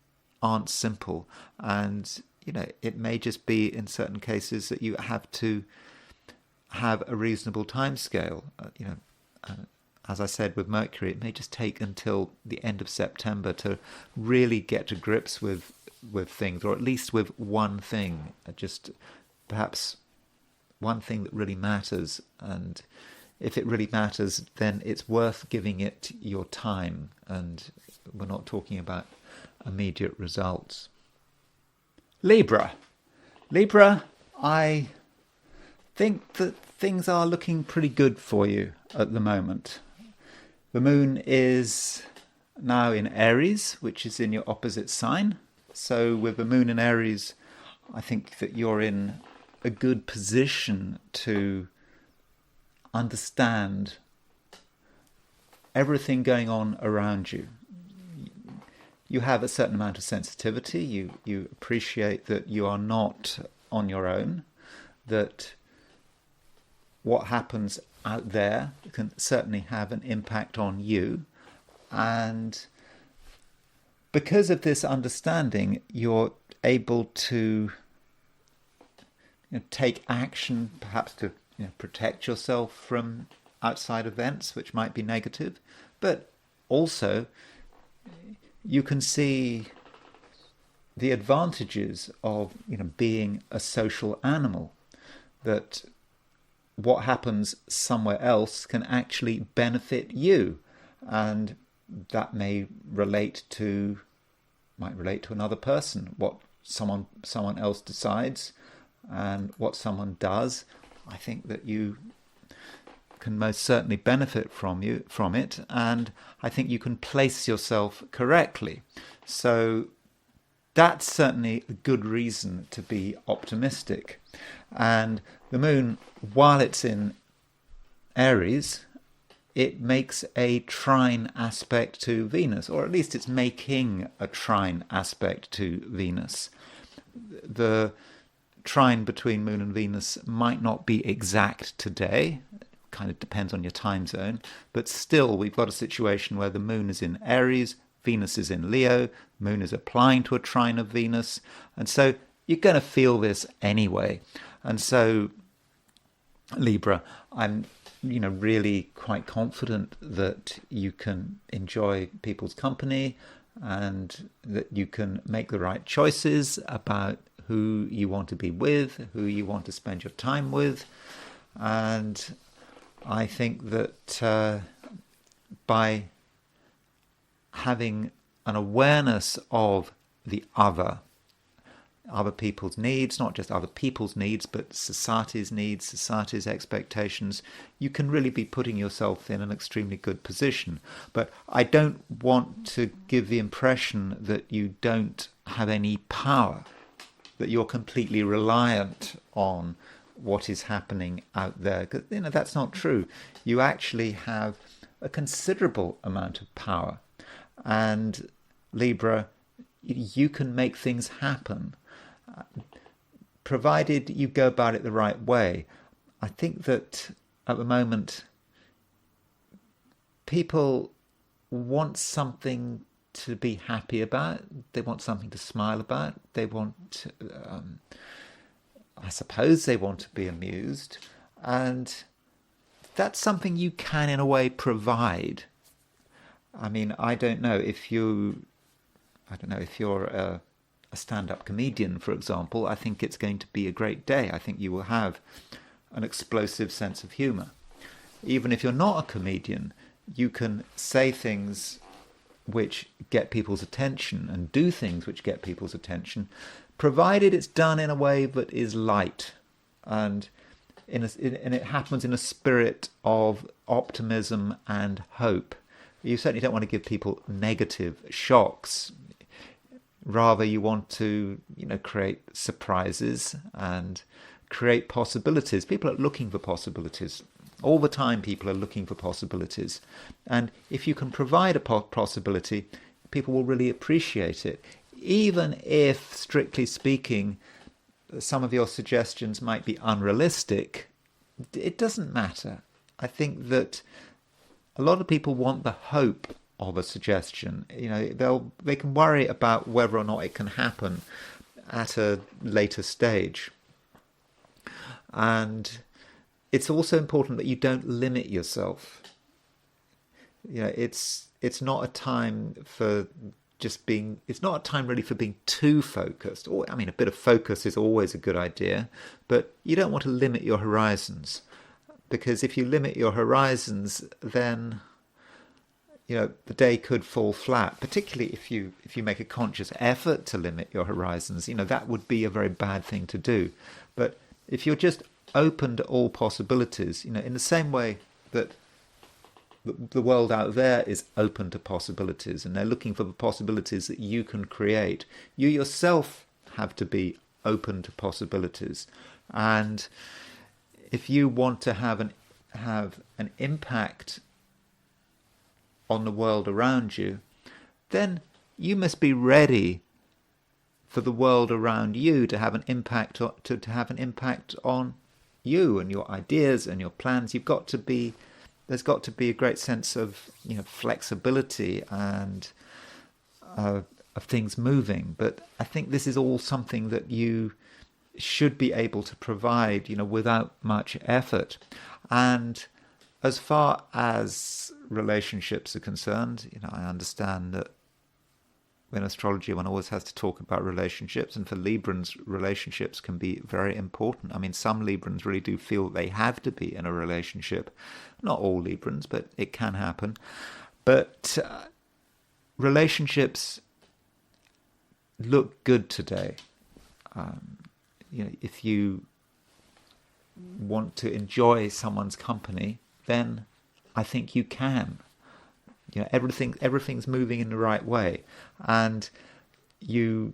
aren't simple, and it may just be in certain cases that you have to have a reasonable timescale. As I said with Mercury, it may just take until the end of September to really get to grips with things, or at least with one thing, just perhaps one thing that really matters. And if it really matters, then it's worth giving it your time, and we're not talking about immediate results. Libra, I think that things are looking pretty good for you at the moment. The moon is now in Aries, which is in your opposite sign. So with the moon in Aries, I think that you're in a good position to understand everything going on around you. You have a certain amount of sensitivity. You appreciate that you are not on your own, that what happens out there can certainly have an impact on you. And because of this understanding, you're able to take action, perhaps to protect yourself from outside events which might be negative, but also you can see the advantages of being a social animal, that what happens somewhere else can actually benefit you, and that might relate to another person. What someone else decides and what someone does, I think that you can most certainly benefit from it, and I think you can place yourself correctly. So that's certainly a good reason to be optimistic. And the moon, while it's in Aries, it makes a trine aspect to Venus, or at least it's making a trine aspect to Venus. The trine between Moon and Venus might not be exact today, it kind of depends on your time zone, but still we've got a situation where the Moon is in Aries, Venus is in Leo, Moon is applying to a trine of Venus, and so you're going to feel this anyway. And so, Libra, I'm really quite confident that you can enjoy people's company and that you can make the right choices about who you want to be with, who you want to spend your time with. And I think that by having an awareness of the other people's needs, not just other people's needs, but society's needs, society's expectations, you can really be putting yourself in an extremely good position. But I don't want to give the impression that you don't have any power, that you're completely reliant on what is happening out there, because that's not true. You actually have a considerable amount of power, and Libra, you can make things happen, provided you go about it the right way. I think that at the moment people want something to be happy about, they want something to smile about, they want I suppose they want to be amused, and that's something you can in a way provide. I mean, I don't know if you're a stand-up comedian, for example. I think it's going to be a great day. I think you will have an explosive sense of humour. Even if you're not a comedian, you can say things which get people's attention and do things which get people's attention, provided it's done in a way that is light, and it happens in a spirit of optimism and hope. You certainly don't want to give people negative shocks. Rather, you want to, create surprises and create possibilities. People are looking for possibilities. All the time, people are looking for possibilities. And if you can provide a possibility, people will really appreciate it. Even if, strictly speaking, some of your suggestions might be unrealistic, it doesn't matter. I think that a lot of people want the hope of a suggestion. They can worry about whether or not it can happen at a later stage. And it's also important that you don't limit yourself. It's not a time for it's not a time really for being too focused. A bit of focus is always a good idea, but you don't want to limit your horizons, because if you limit your horizons, then the day could fall flat, particularly if you make a conscious effort to limit your horizons. That would be a very bad thing to do. But if you're just open to all possibilities, in the same way that the world out there is open to possibilities, and they're looking for the possibilities that you can create. You yourself have to be open to possibilities. And if you want to have an impact on the world around you, then you must be ready for the world around you to have an impact on you and your ideas and your plans. There's got to be a great sense of flexibility and of things moving. But I think this is all something that you should be able to provide, without much effort. And as far as relationships are concerned, I understand that in astrology one always has to talk about relationships, and for Librans, relationships can be very important. I mean, some Librans really do feel they have to be in a relationship. Not all Librans, but it can happen. But relationships look good today. If you want to enjoy someone's company, then I think you can. Everything's moving in the right way, and you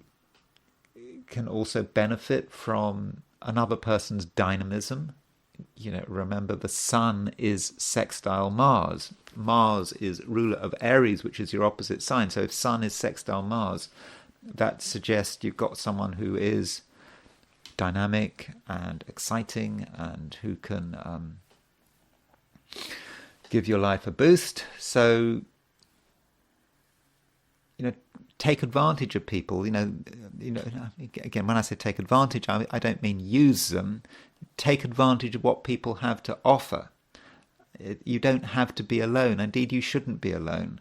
can also benefit from another person's dynamism. Remember, the sun is sextile Mars. Mars is ruler of Aries, which is your opposite sign. So if sun is sextile Mars, that suggests you've got someone who is dynamic and exciting and who can give your life a boost. So, take advantage of people. Again, when I say take advantage, I don't mean use them. Take advantage of what people have to offer. You don't have to be alone. Indeed, you shouldn't be alone.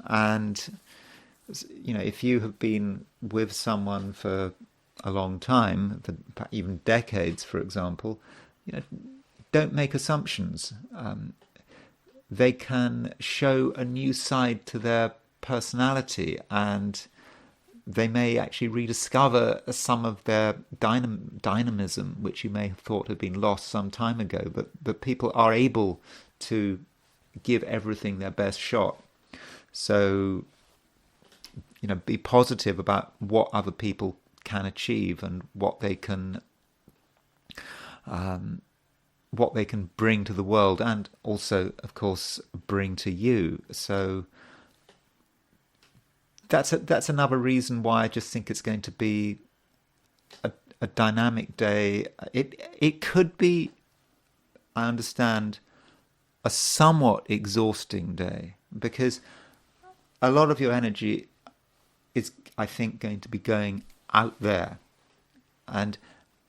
And if you have been with someone for a long time, for even decades, for example, don't make assumptions. They can show a new side to their personality, and they may actually rediscover some of their dynamism, which you may have thought had been lost some time ago. But people are able to give everything their best shot. So, be positive about what other people can achieve and what they can bring to the world, and also, of course, bring to you. So that's another reason why I just think it's going to be a dynamic day. It could be, I understand, a somewhat exhausting day, because a lot of your energy is, I think, going to be going out there, and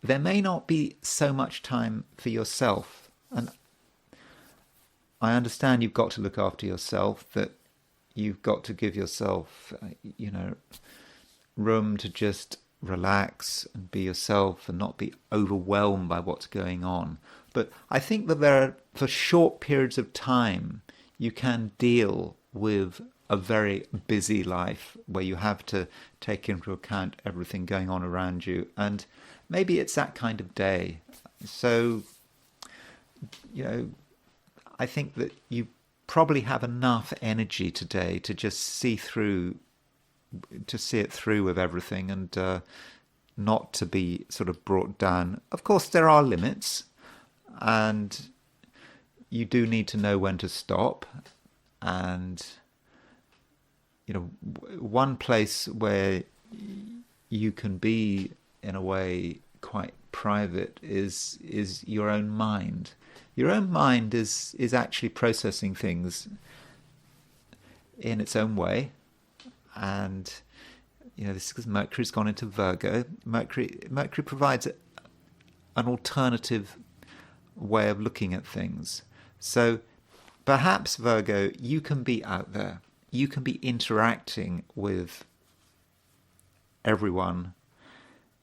there may not be so much time for yourself. And I understand you've got to look after yourself, that you've got to give yourself, room to just relax and be yourself and not be overwhelmed by what's going on. But I think that for short periods of time, you can deal with a very busy life where you have to take into account everything going on around you. And maybe it's that kind of day. So, I think that you probably have enough energy today to just see it through with everything, and not to be sort of brought down. Of course, there are limits, and you do need to know when to stop. And one place where you can be, in a way, quite private is your own mind. Your own mind is actually processing things in its own way. And this is because Mercury's gone into Virgo. Mercury provides an alternative way of looking at things. So perhaps, Virgo, you can be out there. You can be interacting with everyone.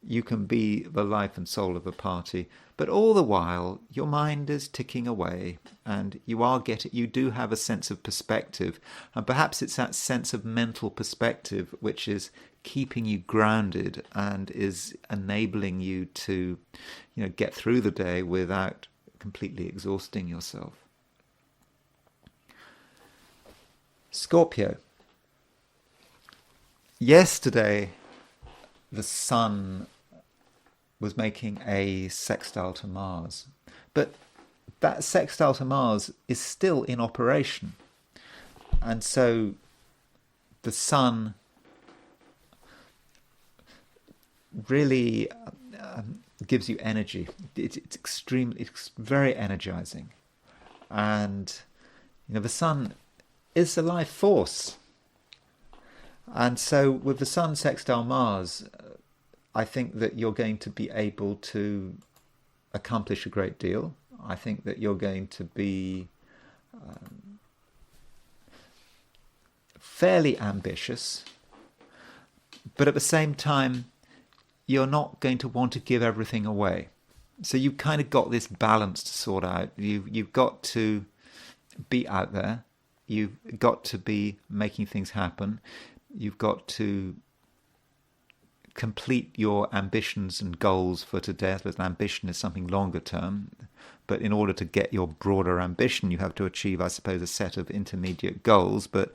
you can be the life and soul of a party, but all the while your mind is ticking away, and you do have a sense of perspective, and perhaps it's that sense of mental perspective which is keeping you grounded and is enabling you to, get through the day without completely exhausting yourself. Scorpio. Yesterday, the Sun was making a sextile to Mars. But that sextile to Mars is still in operation. And so the Sun really gives you energy. It's very energizing. And, the Sun is the life force. And so with the Sun sextile Mars, I think that you're going to be able to accomplish a great deal. I think that you're going to be fairly ambitious, but at the same time, you're not going to want to give everything away. So you've kind of got this balance to sort out. You've got to be out there. You've got to be making things happen. You've got to complete your ambitions and goals for today. But ambition is something longer term. But in order to get your broader ambition, you have to achieve, I suppose, a set of intermediate goals. But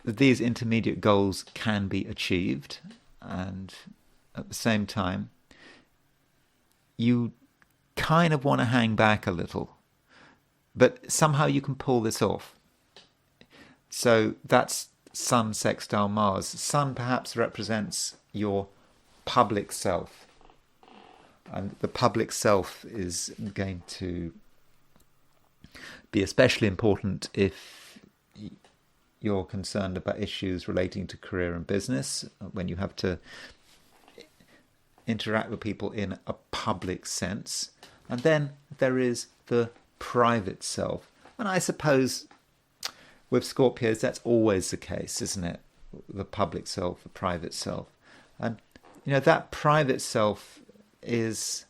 these intermediate goals can be achieved. And at the same time, you kind of want to hang back a little. But somehow you can pull this off. So that's Sun sextile Mars. Sun perhaps represents your public self. And the public self is going to be especially important if you're concerned about issues relating to career and business, when you have to interact with people in a public sense. And then there is the private self. And I suppose with Scorpios, that's always the case, isn't it? The public self, the private self. And, that private self is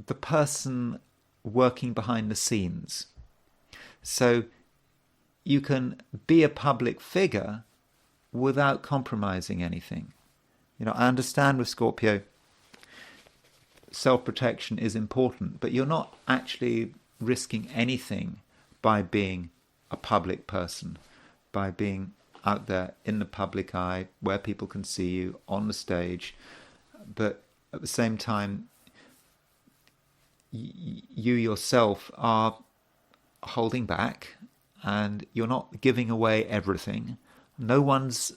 the person working behind the scenes. So you can be a public figure without compromising anything. I understand with Scorpio, self-protection is important, but you're not actually risking anything by being a public person, by being out there in the public eye where people can see you on the stage. But at the same time, you yourself are holding back, and you're not giving away everything. No one's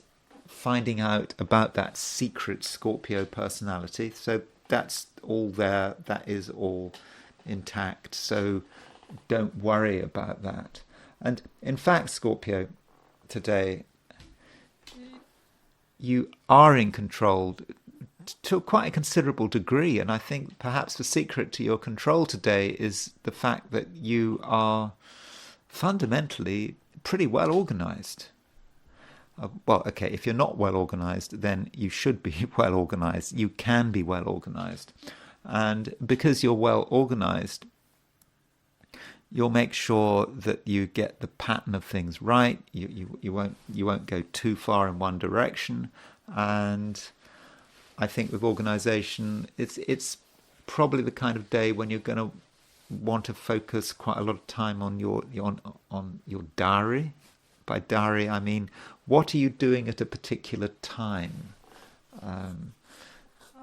finding out about that secret Scorpio personality. So that's all there. That is all intact. So don't worry about that. And in fact, Scorpio, today, you are in control to quite a considerable degree. And I think perhaps the secret to your control today is the fact that you are fundamentally pretty well organized. Well, okay, if you're not well organized, then you should be well organized. You can be well organized. And because you're well organized, you'll make sure that you get the pattern of things right. You won't go too far in one direction. And I think with organization, it's probably the kind of day when you're going to want to focus quite a lot of time on your diary. By diary, I mean, what are you doing at a particular time?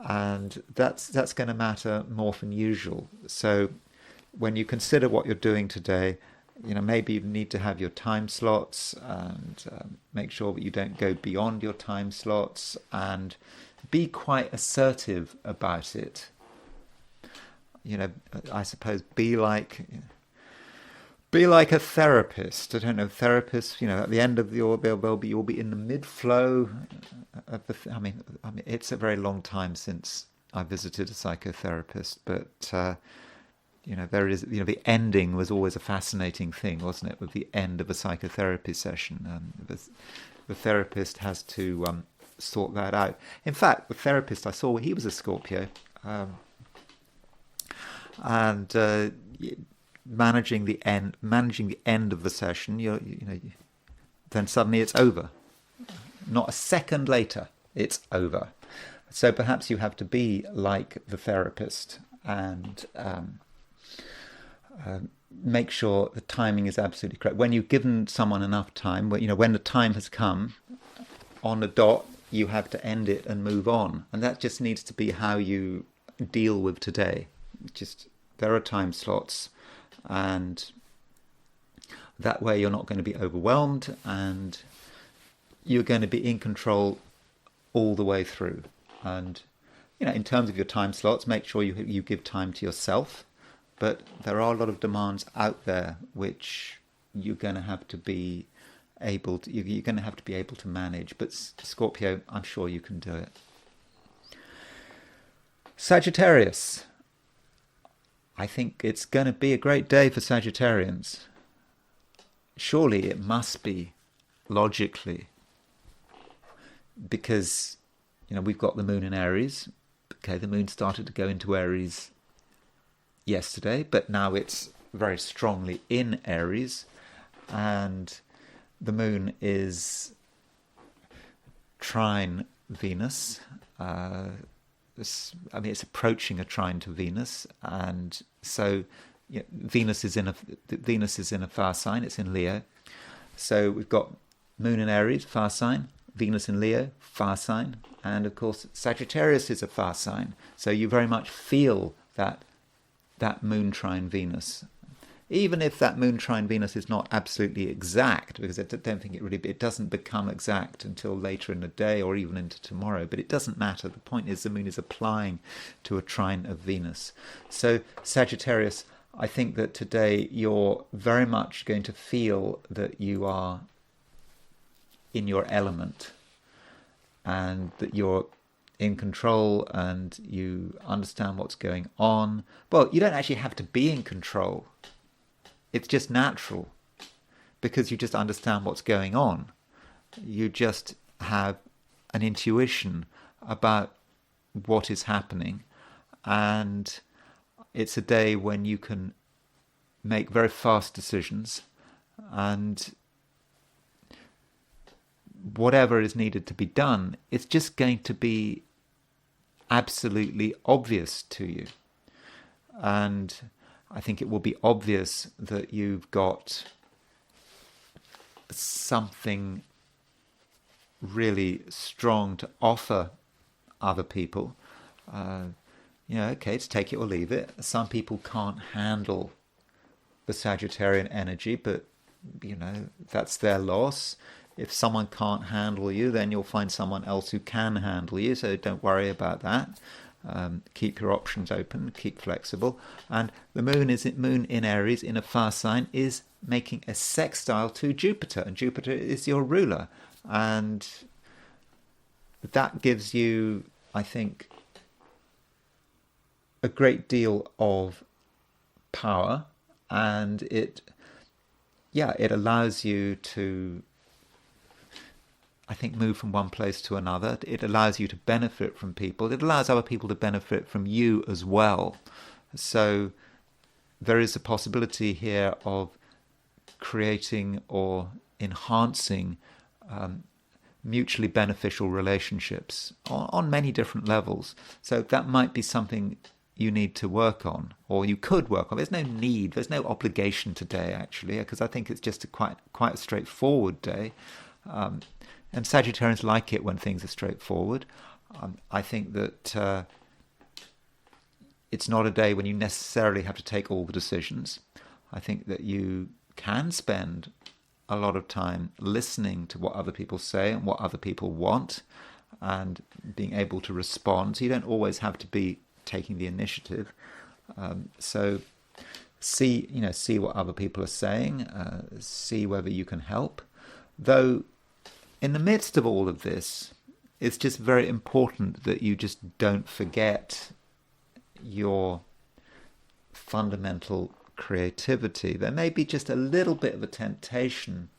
And that's going to matter more than usual. So when you consider what you're doing today, maybe you need to have your time slots, and make sure that you don't go beyond your time slots, and be quite assertive about it. I suppose be like a therapist. I don't know, therapists, at the end of you'll be in the mid-flow of I mean, it's a very long time since I visited a psychotherapist, but there is, the ending was always a fascinating thing, wasn't it? With the end of a psychotherapy session, the therapist has to sort that out. In fact, the therapist I saw, he was a Scorpio, and managing the end of the session, then suddenly it's over. Not a second later, it's over. So perhaps you have to be like the therapist and make sure the timing is absolutely correct. When you've given someone enough time, when the time has come, on the dot, you have to end it and move on. And that just needs to be how you deal with today. There are time slots, and that way you're not going to be overwhelmed, and you're going to be in control all the way through. And in terms of your time slots, make sure you give time to yourself. But there are a lot of demands out there which you're going to have to be able to manage. But Scorpio, I'm sure you can do it. Sagittarius. I think it's going to be a great day for Sagittarians. Surely it must be, logically, because we've got the moon in Aries. Okay, the moon started to go into Aries yesterday, but now it's very strongly in Aries, and the moon is trine Venus. It's approaching a trine to Venus, and so Venus is in a fire sign. It's in Leo. So we've got moon in Aries, fire sign, Venus in Leo, fire sign, and of course Sagittarius is a fire sign. So you very much feel that moon trine Venus, even if that moon trine Venus is not absolutely exact, because I don't think it doesn't become exact until later in the day or even into tomorrow. But it doesn't matter. The point is the moon is applying to a trine of Venus. So Sagittarius, I think that today you're very much going to feel that you are in your element, and that you're in control and you understand what's going on. Well, you don't actually have to be in control. It's just natural, because you just understand what's going on. You just have an intuition about what is happening, and it's a day when you can make very fast decisions, and whatever is needed to be done, it's just going to be absolutely obvious to you. And I think it will be obvious that you've got something really strong to offer other people. Okay, it's take it or leave it. Some people can't handle the Sagittarian energy, but that's their loss. If someone can't handle you, then you'll find someone else who can handle you. So don't worry about that. Keep your options open, keep flexible. And the moon in Aries in a fire sign is making a sextile to Jupiter, and Jupiter is your ruler. And that gives you, I think, a great deal of power, and it allows you to, I think, move from one place to another. It allows you to benefit from people. It allows other people to benefit from you as well. So there is a possibility here of creating or enhancing mutually beneficial relationships on many different levels. So that might be something you need to work on, or you could work on. There's no obligation today, actually, because I think it's just quite a straightforward day. And Sagittarians like it when things are straightforward. I think that it's not a day when you necessarily have to take all the decisions. I think that you can spend a lot of time listening to what other people say and what other people want, and being able to respond. So you don't always have to be taking the initiative. So see what other people are saying, see whether you can help. Though in the midst of all of this, it's just very important that you just don't forget your fundamental creativity. There may be just a little bit of a temptation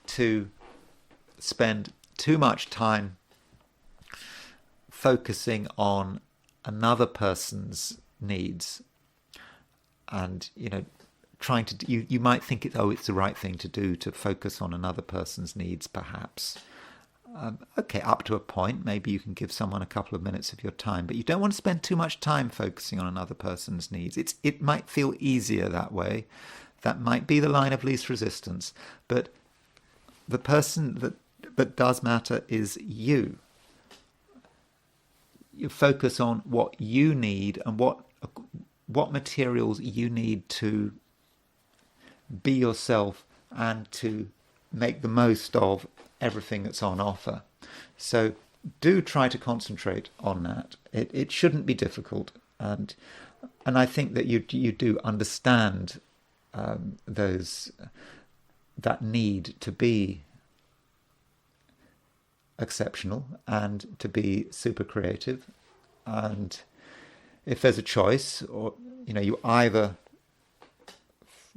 to spend too much time focusing on another person's needs, and trying to you might think it's the right thing to do to focus on another person's needs, perhaps. Okay, up to a point, maybe you can give someone a couple of minutes of your time, but you don't want to spend too much time focusing on another person's needs. It might feel easier that way. That might be the line of least resistance, but the person that does matter is you. You focus on what you need and what materials you need to be yourself and to make the most of everything that's on offer. So do try to concentrate on that. It shouldn't be difficult, and I think that you do understand that need to be exceptional and to be super creative. And if there's a choice, or you either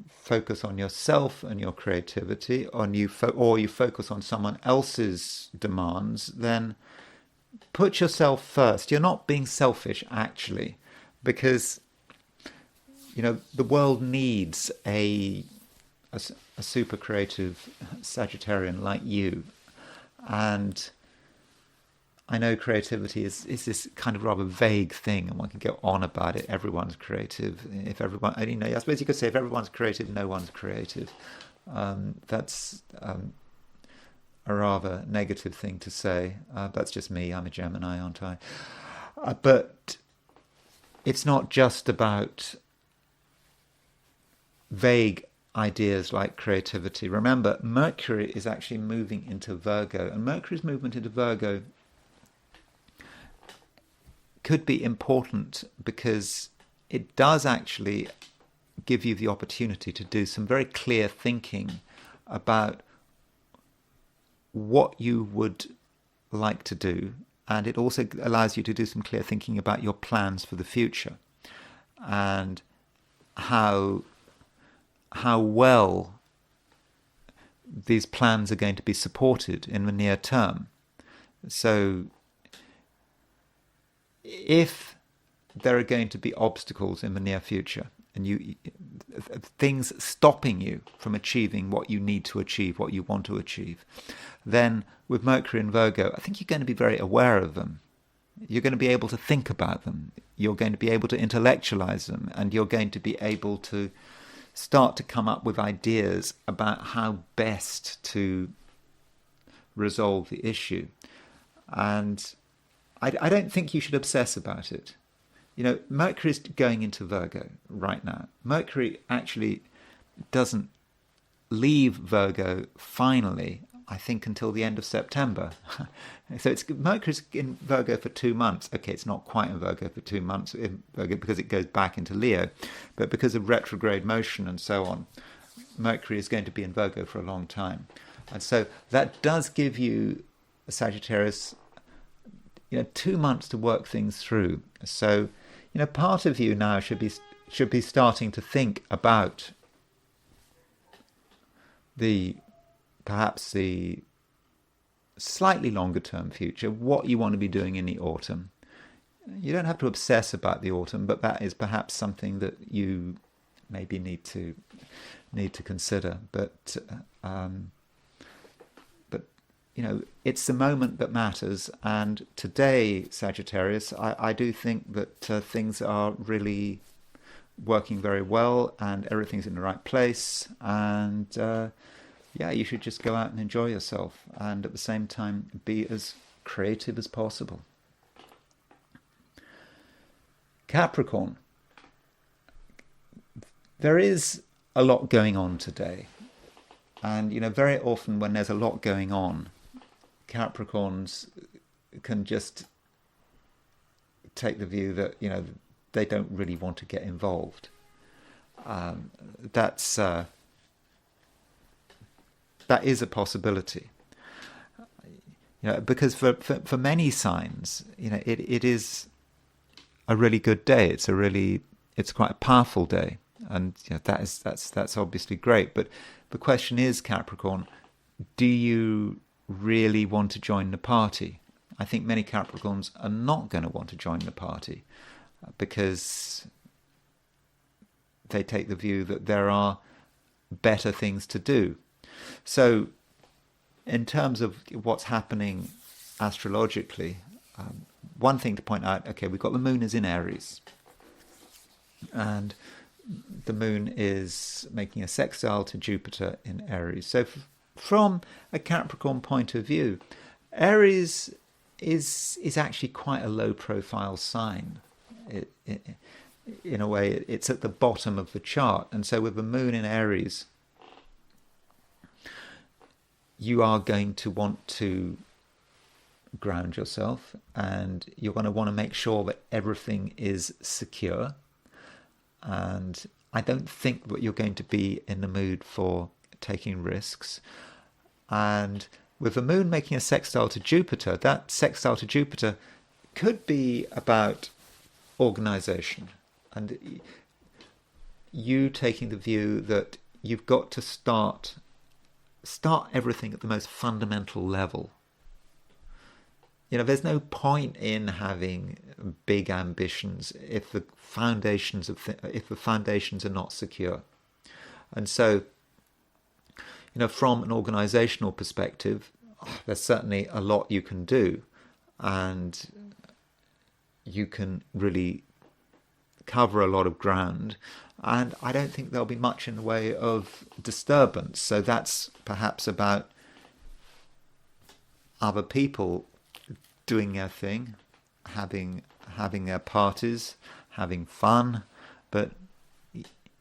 focus on yourself and your creativity, or you focus on someone else's demands, then put yourself first. You're not being selfish, actually, because the world needs a super creative Sagittarian like you. And I know creativity is this kind of rather vague thing, and one can go on about it. Everyone's creative. If everyone, I suppose you could say if everyone's creative, no one's creative. That's a rather negative thing to say. That's just me. I'm a Gemini, aren't I? But it's not just about vague ideas like creativity. Remember, Mercury is actually moving into Virgo, and Mercury's movement into Virgo could be important because it does actually give you the opportunity to do some very clear thinking about what you would like to do, and it also allows you to do some clear thinking about your plans for the future and how well these plans are going to be supported in the near term. So if there are going to be obstacles in the near future and things stopping you from achieving what you need to achieve, what you want to achieve, then with Mercury in Virgo, I think you're going to be very aware of them. You're going to be able to think about them. You're going to be able to intellectualize them, and you're going to be able to start to come up with ideas about how best to resolve the issue. And I don't think you should obsess about it. Mercury is going into Virgo right now. Mercury actually doesn't leave Virgo finally, I think, until the end of September. So Mercury's in Virgo for 2 months. Okay, it's not quite in Virgo for 2 months in Virgo because it goes back into Leo, but because of retrograde motion and so on, Mercury is going to be in Virgo for a long time. And so that does give you, Sagittarius, 2 months to work things through. So, part of you now should be starting to think about perhaps the slightly longer term future, what you want to be doing in the autumn. You don't have to obsess about the autumn, but that is perhaps something that you maybe need to consider. But it's the moment that matters. And today, Sagittarius, I do think that things are really working very well and everything's in the right place. And you should just go out and enjoy yourself, and at the same time be as creative as possible. Capricorn. There is a lot going on today. And, very often when there's a lot going on, Capricorns can just take the view that, they don't really want to get involved. That is a possibility. Because for many signs, it is a really good day. It's quite a powerful day, and that's obviously great. But the question is, Capricorn, do you really want to join the party? I think many Capricorns are not going to want to join the party because they take the view that there are better things to do. So in terms of what's happening astrologically, one thing to point out, okay, we've got the moon is in Aries, and the moon is making a sextile to Jupiter in Aries. So from a Capricorn point of view, Aries is actually quite a low profile sign. In a way, it's at the bottom of the chart. And so with the moon in Aries, you are going to want to ground yourself, and you're going to want to make sure that everything is secure. And I don't think that you're going to be in the mood for taking risks. And with the moon making a sextile to Jupiter, that sextile to Jupiter could be about organization, and you taking the view that you've got to start everything at the most fundamental level. You know, there's no point in having big ambitions if the foundations are not secure. And so, you know, from an organizational perspective, there's certainly a lot you can do, and you can really cover a lot of ground, and I don't think there'll be much in the way of disturbance. So that's perhaps about other people doing their thing, having their parties, having fun, but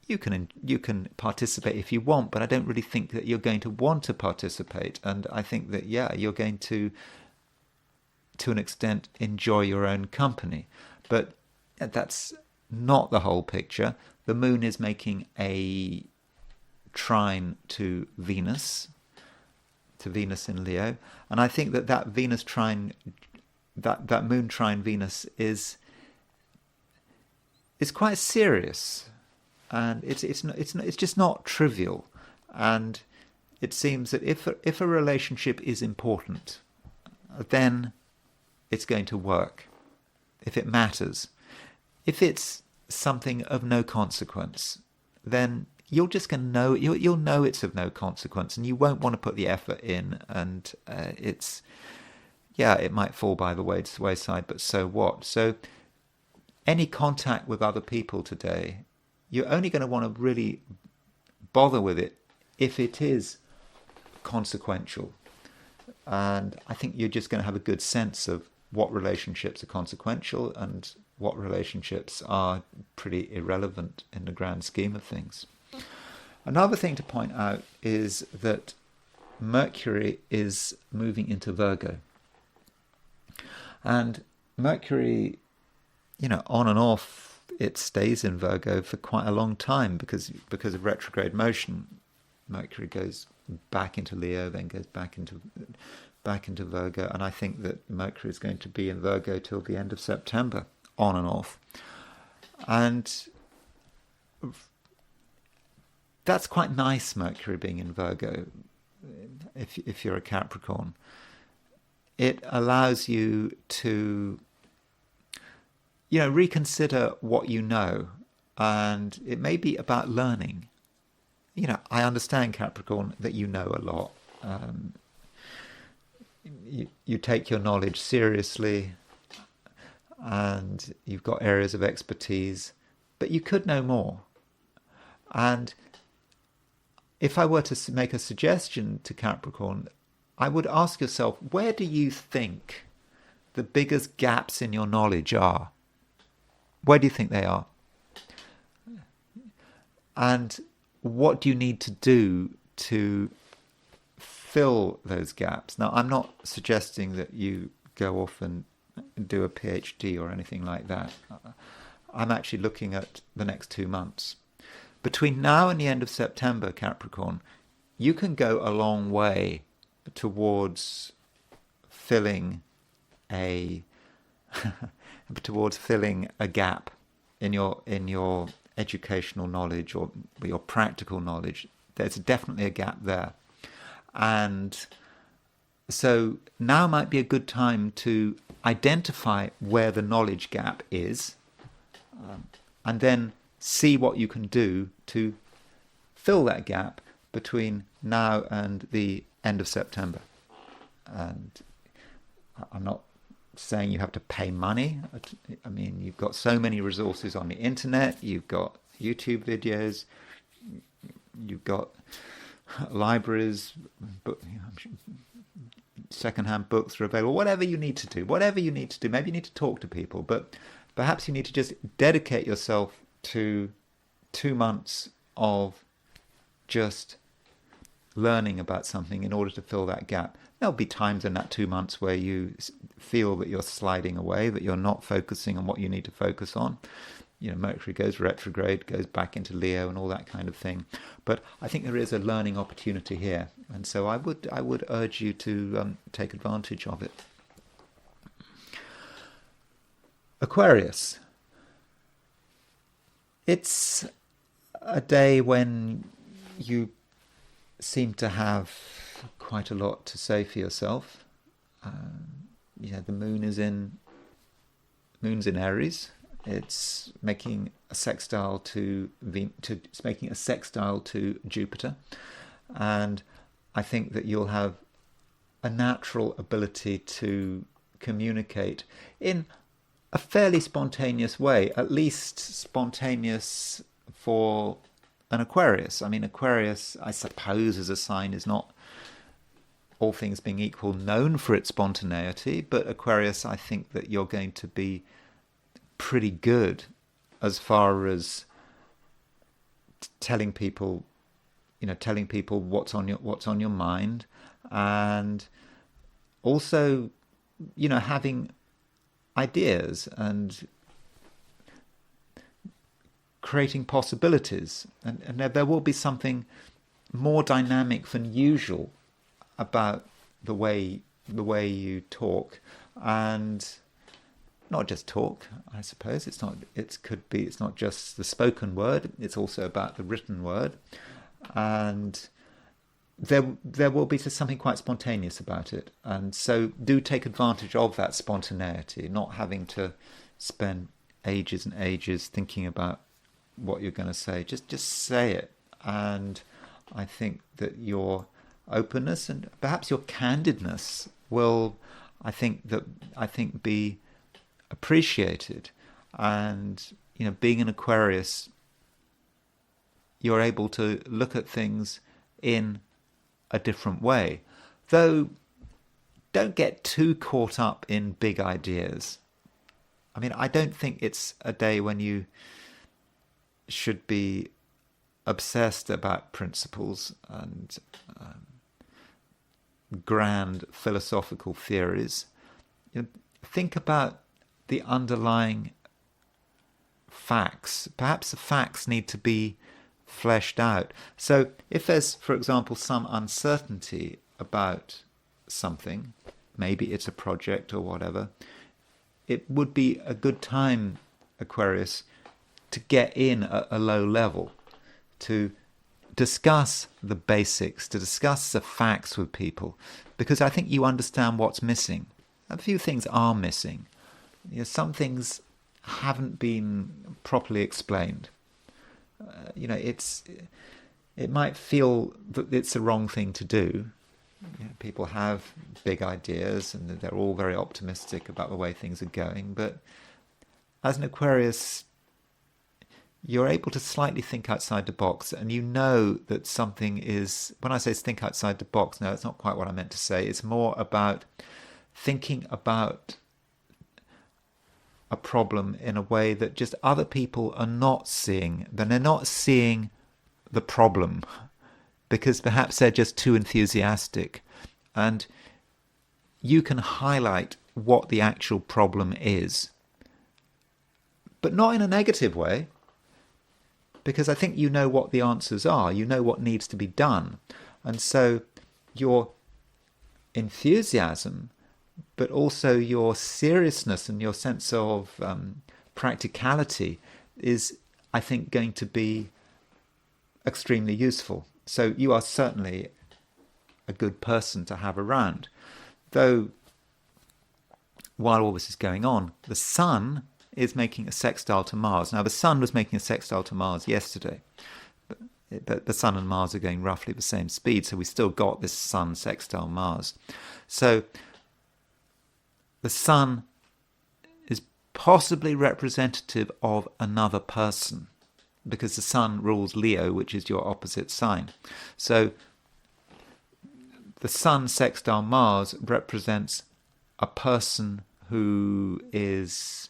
you can participate if you want, but I don't really think that you're going to want to participate. And I think that, yeah, you're going to an extent, enjoy your own company. But that's not the whole picture. The moon is making a trine to Venus in Leo. And I think that Venus trine, that moon trine Venus is quite serious. And it's just not trivial. And it seems that if a relationship is important, then it's going to work. If it matters. If it's something of no consequence, then you're just going to know, you'll know it's of no consequence, and you won't want to put the effort in, and it might fall by the wayside, but so what? So any contact with other people today, you're only going to want to really bother with it if it is consequential. And I think you're just going to have a good sense of what relationships are consequential and what relationships are pretty irrelevant in the grand scheme of things. Another thing to point out is that Mercury is moving into Virgo. And Mercury, on and off, it stays in Virgo for quite a long time because of retrograde motion. Mercury goes back into Leo, then goes back into Virgo, and I think that Mercury is going to be in Virgo till the end of September, on and off. And that's quite nice, Mercury being in Virgo, if you're a Capricorn. It allows you to, reconsider what you know, and it may be about learning. I understand, Capricorn, that you know a lot. You take your knowledge seriously, and you've got areas of expertise, but you could know more. And if I were to make a suggestion to Capricorn, I would ask yourself, where do you think the biggest gaps in your knowledge are? Where do you think they are? And what do you need to do to fill those gaps? Now, I'm not suggesting that you go off and do a PhD or anything like that. I'm actually looking at the next 2 months. Between now and the end of September, Capricorn, you can go a long way towards filling a gap in your educational knowledge or your practical knowledge. There's definitely a gap there. And So now might be a good time to identify where the knowledge gap is, and then see what you can do to fill that gap between now and the end of September. And I'm not saying you have to pay money. I mean, you've got so many resources on the internet, you've got YouTube videos, you've got libraries, secondhand books are available. Whatever you need to do, maybe you need to talk to people, but perhaps you need to just dedicate yourself to 2 months of just learning about something in order to fill that gap. There'll be times in that 2 months where you feel that you're sliding away, that you're not focusing on what you need to focus on. You know, Mercury goes retrograde, goes back into Leo and all that kind of thing. But I think there is a learning opportunity here. And so I would urge you to take advantage of it. Aquarius. It's a day when you seem to have quite a lot to say for yourself. The moon's in Aries. It's making a sextile to Jupiter, and I think that you'll have a natural ability to communicate in a fairly spontaneous way, at least spontaneous for an Aquarius. I mean, Aquarius, I suppose, as a sign, is not, all things being equal, known for its spontaneity, but Aquarius, I think that you're going to be pretty good as far as telling people what's on your mind, and also, having ideas and creating possibilities, and there will be something more dynamic than usual about the way you talk, and not just talk, I suppose. It's not just the spoken word, it's also about the written word, and there will be something quite spontaneous about it. And so do take advantage of that spontaneity, not having to spend ages and ages thinking about what you're going to say. Just say it. And I think that your openness and perhaps your candidness will, I think, be appreciated. And being an Aquarius, you're able to look at things in a different way. Though don't get too caught up in big ideas. I mean, I don't think it's a day when you should be obsessed about principles and grand philosophical theories. Think about the underlying facts. Perhaps the facts need to be fleshed out. So if there's, for example, some uncertainty about something, maybe it's a project or whatever, it would be a good time, Aquarius, to get in at a low level, to discuss the basics, to discuss the facts with people, because I think you understand what's missing. A few things are missing. Some things haven't been properly explained. It might feel that it's the wrong thing to do. People have big ideas and they're all very optimistic about the way things are going. But as an Aquarius, you're able to slightly think outside the box, and you know that something is, when I say think outside the box, no, that's not quite what I meant to say. It's more about thinking about a problem in a way that just other people are not seeing. Then they're not seeing the problem because perhaps they're just too enthusiastic. And you can highlight what the actual problem is, but not in a negative way, because I think you know what the answers are. You know what needs to be done. And so your enthusiasm, but also your seriousness and your sense of practicality is, I think, going to be extremely useful. So you are certainly a good person to have around. though while all this is going on, the Sun is making a sextile to Mars. Now, the Sun was making a sextile to Mars yesterday, but the Sun and Mars are going roughly the same speed, so we still got this Sun sextile Mars. So the Sun is possibly representative of another person, because the Sun rules Leo, which is your opposite sign. So the Sun sextile Mars represents a person who is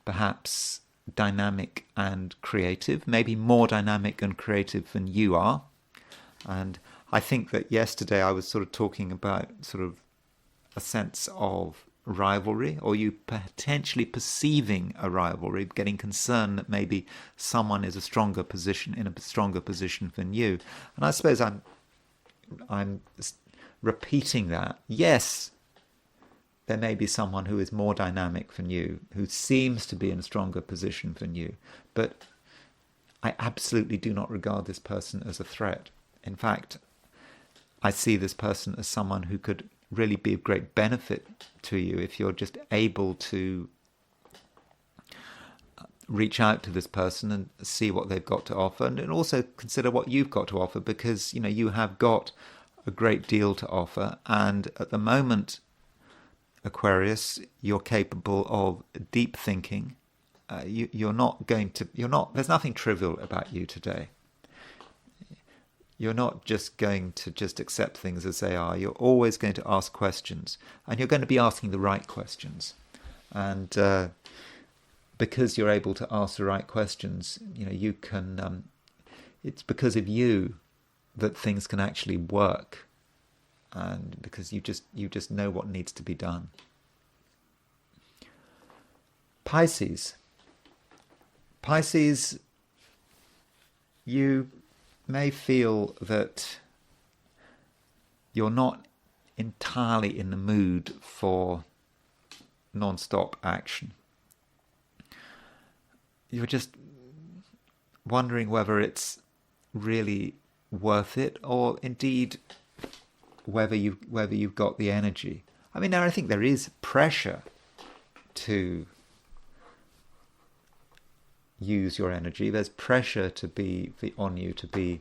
perhaps dynamic and creative, maybe more dynamic and creative than you are. And I think that yesterday I was sort of talking about sort of a sense of rivalry, or you potentially perceiving a rivalry, getting concerned that maybe someone is in a stronger position than you. And I suppose I'm repeating that. Yes, there may be someone who is more dynamic than you, who seems to be in a stronger position than you, but I absolutely do not regard this person as a threat. In fact, I see this person as someone who could really be of great benefit to you if you're just able to reach out to this person and see what they've got to offer, and also consider what you've got to offer, because you have got a great deal to offer. And at the moment, Aquarius, you're capable of deep thinking. There's nothing trivial about you today. You're not just going to just accept things as they are. You're always going to ask questions, and you're going to be asking the right questions. And because you're able to ask the right questions, you can. It's because of you that things can actually work, and because you just know what needs to be done. Pisces, you may feel that you're not entirely in the mood for non-stop action. You're just wondering whether it's really worth it, or indeed whether you've got the energy. I mean, I think there is pressure to use your energy. There's pressure to be on you to be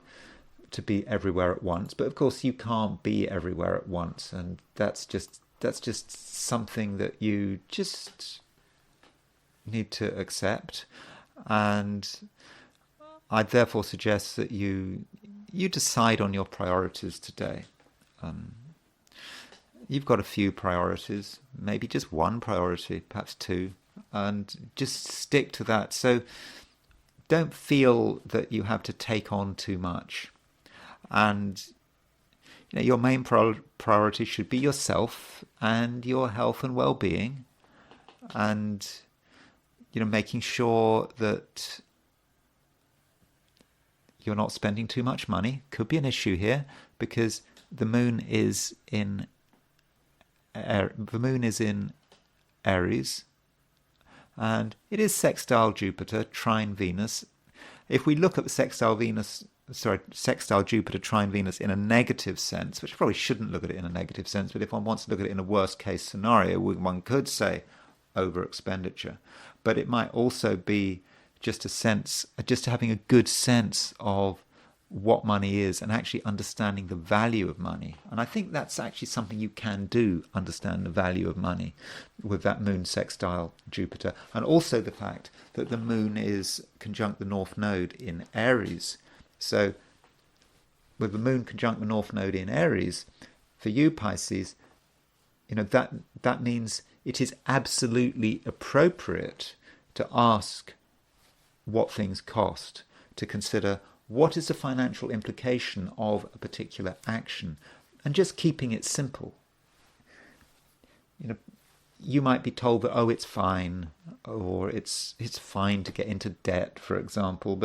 everywhere at once. But of course, you can't be everywhere at once, and that's just something that you just need to accept. And I'd therefore suggest that you decide on your priorities today. You've got a few priorities, maybe just one priority, perhaps two, and just stick to that. So don't feel that you have to take on too much. And your main priority should be yourself and your health and well-being, and making sure that you're not spending too much money. Could be an issue here, because the moon is in Aries, and it is sextile Jupiter, trine Venus. If we look at the sextile Jupiter, trine Venus in a negative sense, which I probably shouldn't look at it in a negative sense, but if one wants to look at it in a worst case scenario, one could say over expenditure. But it might also be just having a good sense of what money is and actually understanding the value of money. And I think that's actually something you can do, understand the value of money with that moon sextile Jupiter. And also the fact that the moon is conjunct the North Node in Aries. So with the moon conjunct the North Node in Aries, for you Pisces, that means it is absolutely appropriate to ask what things cost, to consider what is the financial implication of a particular action, and just keeping it simple. You might be told that, it's fine, or it's fine to get into debt, for example,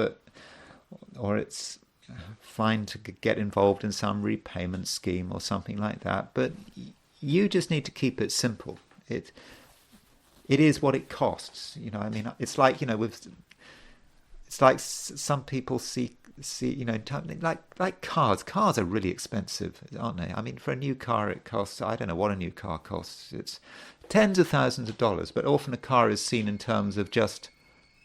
or it's fine to get involved in some repayment scheme or something like that. But you just need to keep it simple. It is what it costs. It's like, with it's like some people see like cars. Cars are really expensive, aren't they? I mean, for a new car, it costs, I don't know what a new car costs. It's tens of thousands of dollars, but often a car is seen in terms of just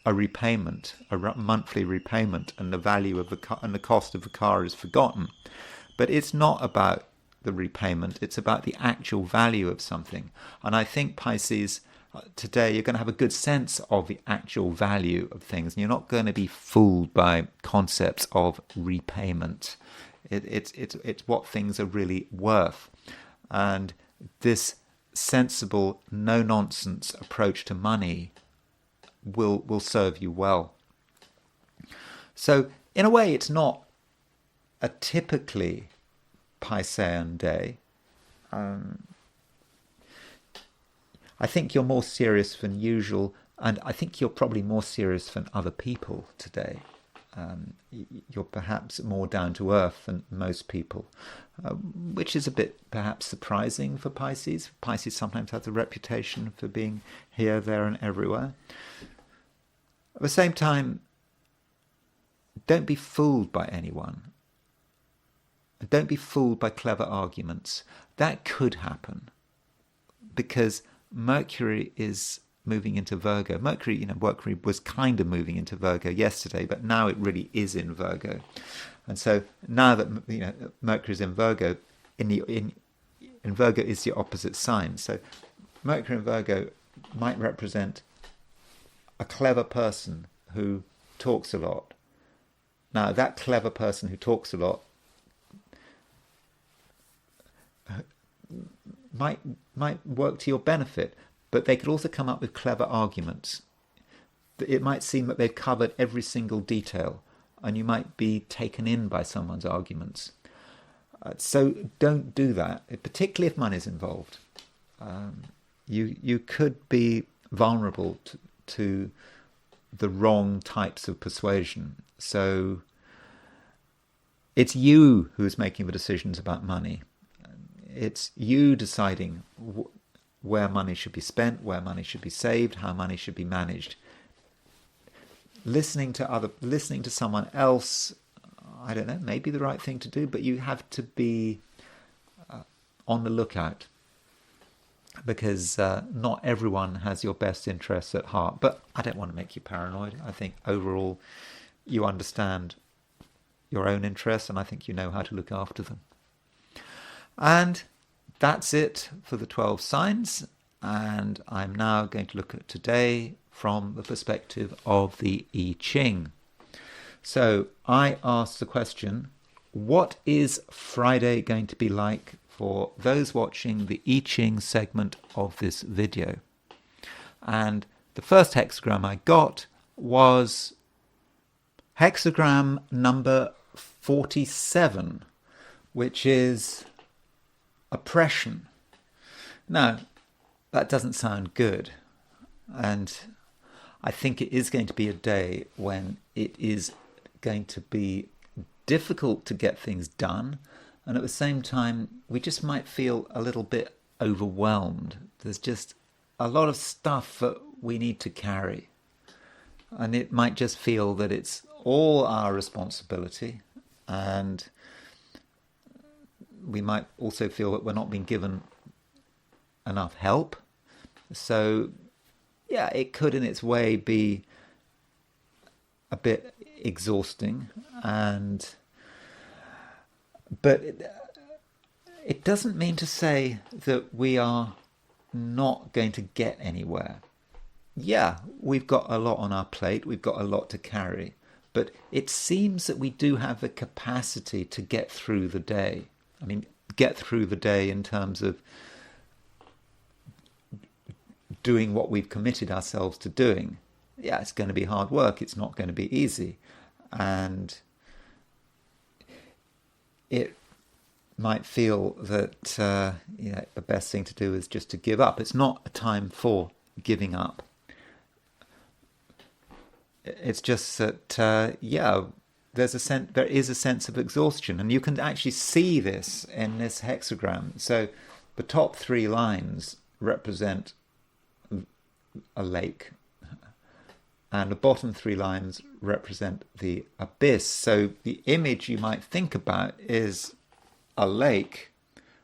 a repayment, a monthly repayment, and the value of the car and the cost of the car is forgotten. But it's not about the repayment, it's about the actual value of something. And I think, Pisces, today you're going to have a good sense of the actual value of things, and you're not going to be fooled by concepts of repayment. It's what things are really worth. And this sensible, no-nonsense approach to money will serve you well. So in a way, it's not a typically Piscean day. I think you're more serious than usual, and I think you're probably more serious than other people today. You're perhaps more down to earth than most people, which is a bit perhaps surprising for Pisces. Pisces sometimes has a reputation for being here, there, and everywhere. At the same time, don't be fooled by anyone. Don't be fooled by clever arguments. That could happen because Mercury is moving into Virgo. Mercury was kind of moving into Virgo yesterday, but now it really is in Virgo. And so now that Mercury is in Virgo, in Virgo is the opposite sign. So Mercury in Virgo might represent a clever person who talks a lot. Now that clever person who talks a lot might work to your benefit, but they could also come up with clever arguments. It might seem that they've covered every single detail, and you might be taken in by someone's arguments. So don't do that, particularly if money's involved. You could be vulnerable to the wrong types of persuasion. So it's you who's making the decisions about money. It's you deciding where money should be spent, where money should be saved, how money should be managed. Listening to someone else, I don't know, may be the right thing to do, but you have to be on the lookout because not everyone has your best interests at heart. But I don't want to make you paranoid. I think overall you understand your own interests, and I think you know how to look after them. And that's it for the 12 signs. And I'm now going to look at today from the perspective of the I Ching. So I asked the question, what is Friday going to be like for those watching the I Ching segment of this video? And the first hexagram I got was hexagram number 47, which is oppression. Now, that doesn't sound good. And I think it is going to be a day when it is going to be difficult to get things done. And at the same time, we just might feel a little bit overwhelmed. There's just a lot of stuff that we need to carry. And it might just feel that it's all our responsibility. And we might also feel that we're not being given enough help. So, yeah, it could in its way be a bit exhausting, but it doesn't mean to say that we are not going to get anywhere. Yeah, we've got a lot on our plate, we've got a lot to carry, but it seems that we do have the capacity to get through the day. I mean, get through the day in terms of doing what we've committed ourselves to doing. Yeah, it's going to be hard work. It's not going to be easy. And it might feel that the best thing to do is just to give up. It's not a time for giving up. It's just that, there is a sense of exhaustion, and you can actually see this in this hexagram. So the top 3 lines represent a lake, and the bottom 3 lines represent the abyss. So the image you might think about is a lake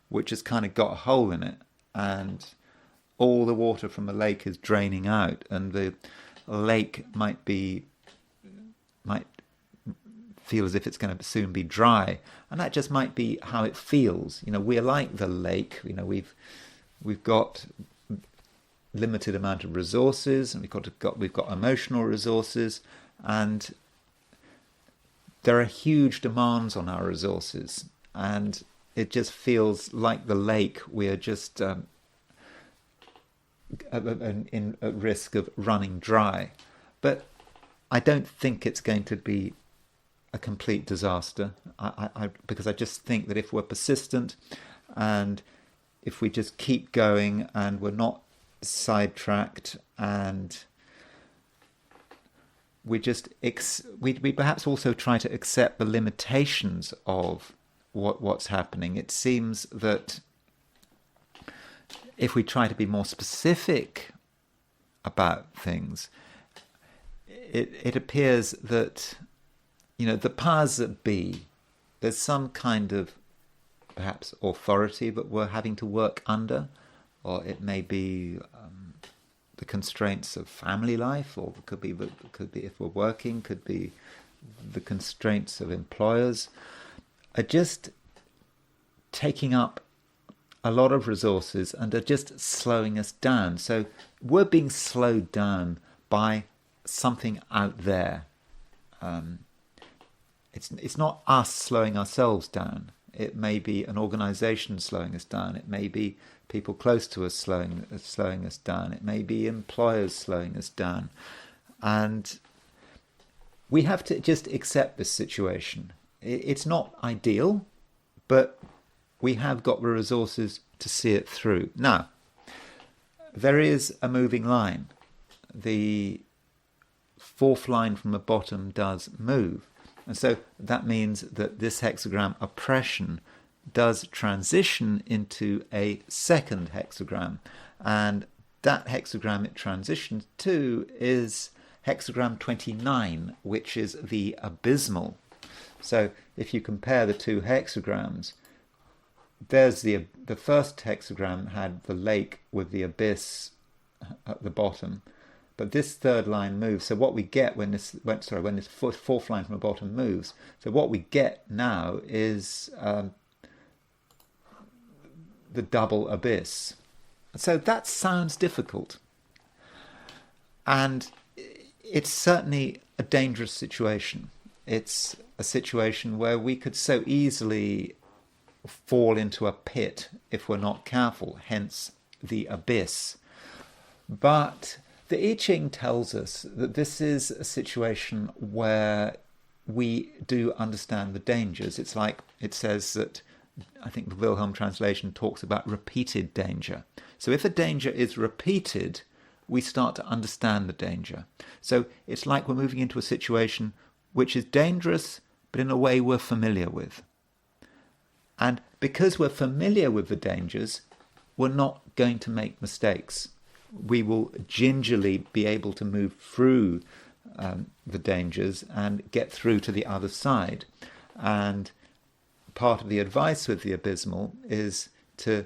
which has kind of got a hole in it, and all the water from the lake is draining out, and the lake might feel as if it's going to soon be dry, and that just might be how it feels. We're like the lake. We've got limited amount of resources, and we've got emotional resources, and there are huge demands on our resources, and it just feels like the lake. We are just at risk of running dry. But I don't think it's going to be a complete disaster, because I just think that if we're persistent, and if we just keep going, and we're not sidetracked, and we perhaps also try to accept the limitations of what's happening. It seems that if we try to be more specific about things, it appears that the powers that be, there's some kind of perhaps authority that we're having to work under, or it may be the constraints of family life, or it could be if we're working, could be the constraints of employers, are just taking up a lot of resources and are just slowing us down. So we're being slowed down by something out there. It's not us slowing ourselves down. It may be an organisation slowing us down. It may be people close to us slowing us down. It may be employers slowing us down. And we have to just accept this situation. It's not ideal, but we have got the resources to see it through. Now, there is a moving line. The fourth line from the bottom does move. And so that means that this hexagram oppression does transition into a second hexagram. And that hexagram it transitions to is hexagram 29, which is the abysmal. So if you compare the two hexagrams, there's the first hexagram had the lake with the abyss at the bottom. But this third line moves. So what we get when this fourth line from the bottom moves, so what we get now is the double abyss. So that sounds difficult. And it's certainly a dangerous situation. It's a situation where we could so easily fall into a pit if we're not careful, hence the abyss. But the I Ching tells us that this is a situation where we do understand the dangers. It's like it says that, I think the Wilhelm translation talks about repeated danger. So if a danger is repeated, we start to understand the danger. So it's like we're moving into a situation which is dangerous, but in a way we're familiar with. And because we're familiar with the dangers, we're not going to make mistakes. We will gingerly be able to move through the dangers and get through to the other side. And part of the advice with the abysmal is to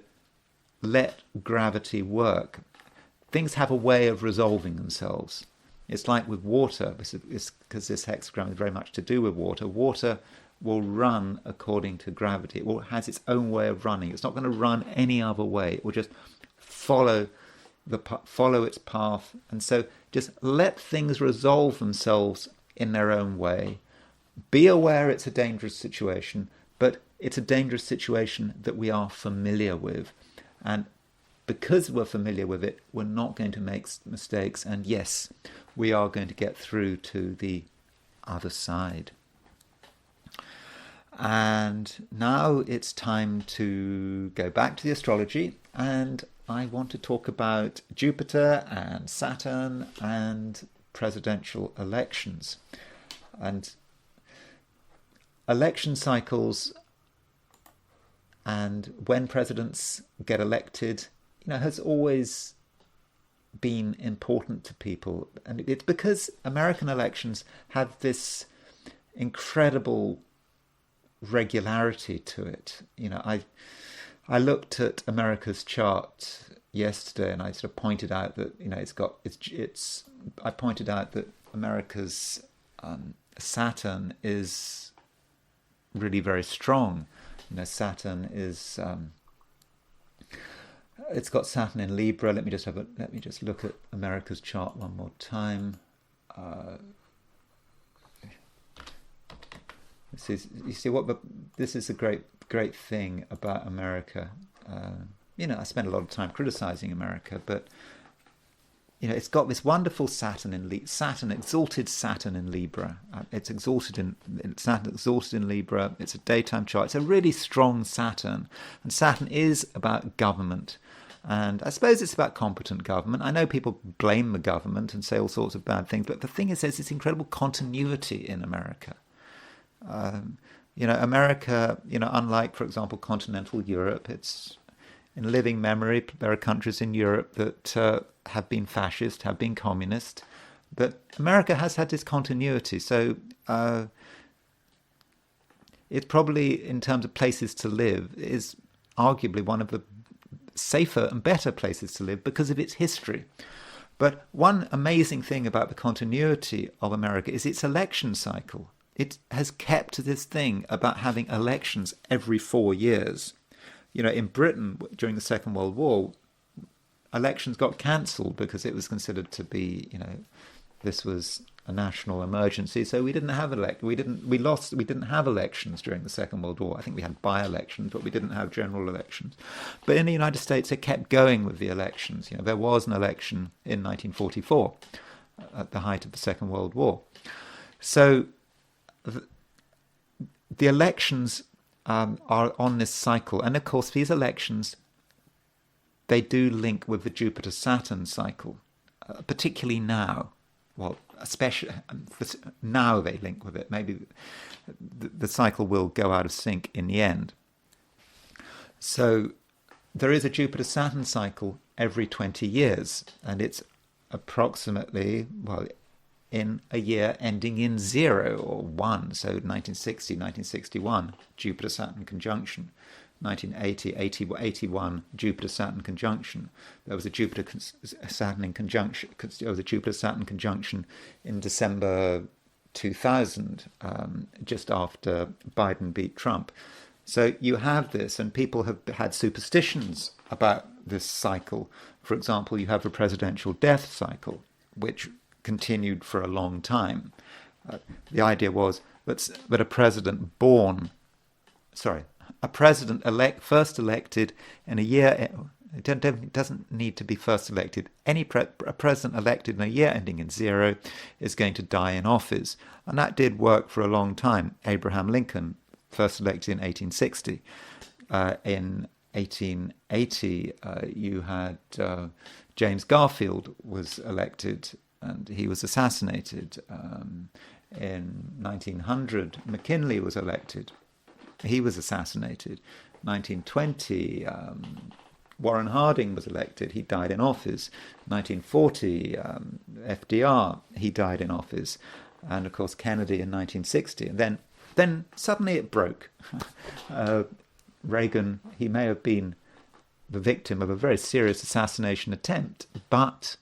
let gravity work. Things have a way of resolving themselves. It's like with water, because this hexagram is very much to do with water. Water will run according to gravity. It has its own way of running. It's not going to run any other way. It will just follow its path. And so just let things resolve themselves in their own way. Be aware it's a dangerous situation, but it's a dangerous situation that we are familiar with. And because we're familiar with it, we're not going to make mistakes. And yes, we are going to get through to the other side. And now it's time to go back to the astrology, and I want to talk about Jupiter and Saturn and presidential elections. And election cycles and when presidents get elected, has always been important to people, and it's because American elections have this incredible regularity to it. I looked at America's chart yesterday, and I sort of pointed out that it's I pointed out that America's Saturn is really very strong. Saturn is it's got Saturn in Libra. Let me just look at America's chart one more time. This is a great thing about America. I spend a lot of time criticizing America, but it's got this wonderful Saturn exalted Saturn in Libra. It's exalted in Libra. It's a daytime chart. It's a really strong Saturn, and Saturn is about government. And I suppose it's about competent government. I know people blame the government and say all sorts of bad things, but the thing is, there's this incredible continuity in America. America, unlike, for example, continental Europe, it's in living memory. There are countries in Europe that have been fascist, have been communist, but America has had this continuity. So it probably, in terms of places to live, is arguably one of the safer and better places to live because of its history. But one amazing thing about the continuity of America is its election cycle. It has kept this thing about having elections every 4 years. In Britain, during the Second World War, elections got cancelled because it was considered to be, this was a national emergency. So we didn't have we didn't have elections during the Second World War. I think we had by-elections, but we didn't have general elections. But in the United States, it kept going with the elections. There was an election in 1944 at the height of the Second World War. So the elections are on this cycle, and of course these elections, they do link with the Jupiter-Saturn cycle, particularly now. Well, especially now they link with it. Maybe the cycle will go out of sync in the end. So there is a Jupiter-Saturn cycle every 20 years, and it's approximately, in a year ending in 0 or 1. So 1960, 1961, Jupiter-Saturn conjunction. 1980, 81, Jupiter-Saturn conjunction. There was a Jupiter-Saturn conjunction. There was a Jupiter-Saturn conjunction in December 2000, just after Biden beat Trump. So you have this, and people have had superstitions about this cycle. For example, you have a presidential death cycle, which continued for a long time. The idea was that a president first elected in a year, it doesn't need to be first elected. A president elected in a year ending in 0 is going to die in office. And that did work for a long time. Abraham Lincoln, first elected in 1860. In 1880, you had James Garfield was elected, and he was assassinated. In 1900, McKinley was elected. He was assassinated. 1920, Warren Harding was elected. He died in office. 1940, FDR, he died in office. And, of course, Kennedy in 1960. And then suddenly it broke. Reagan, he may have been the victim of a very serious assassination attempt, but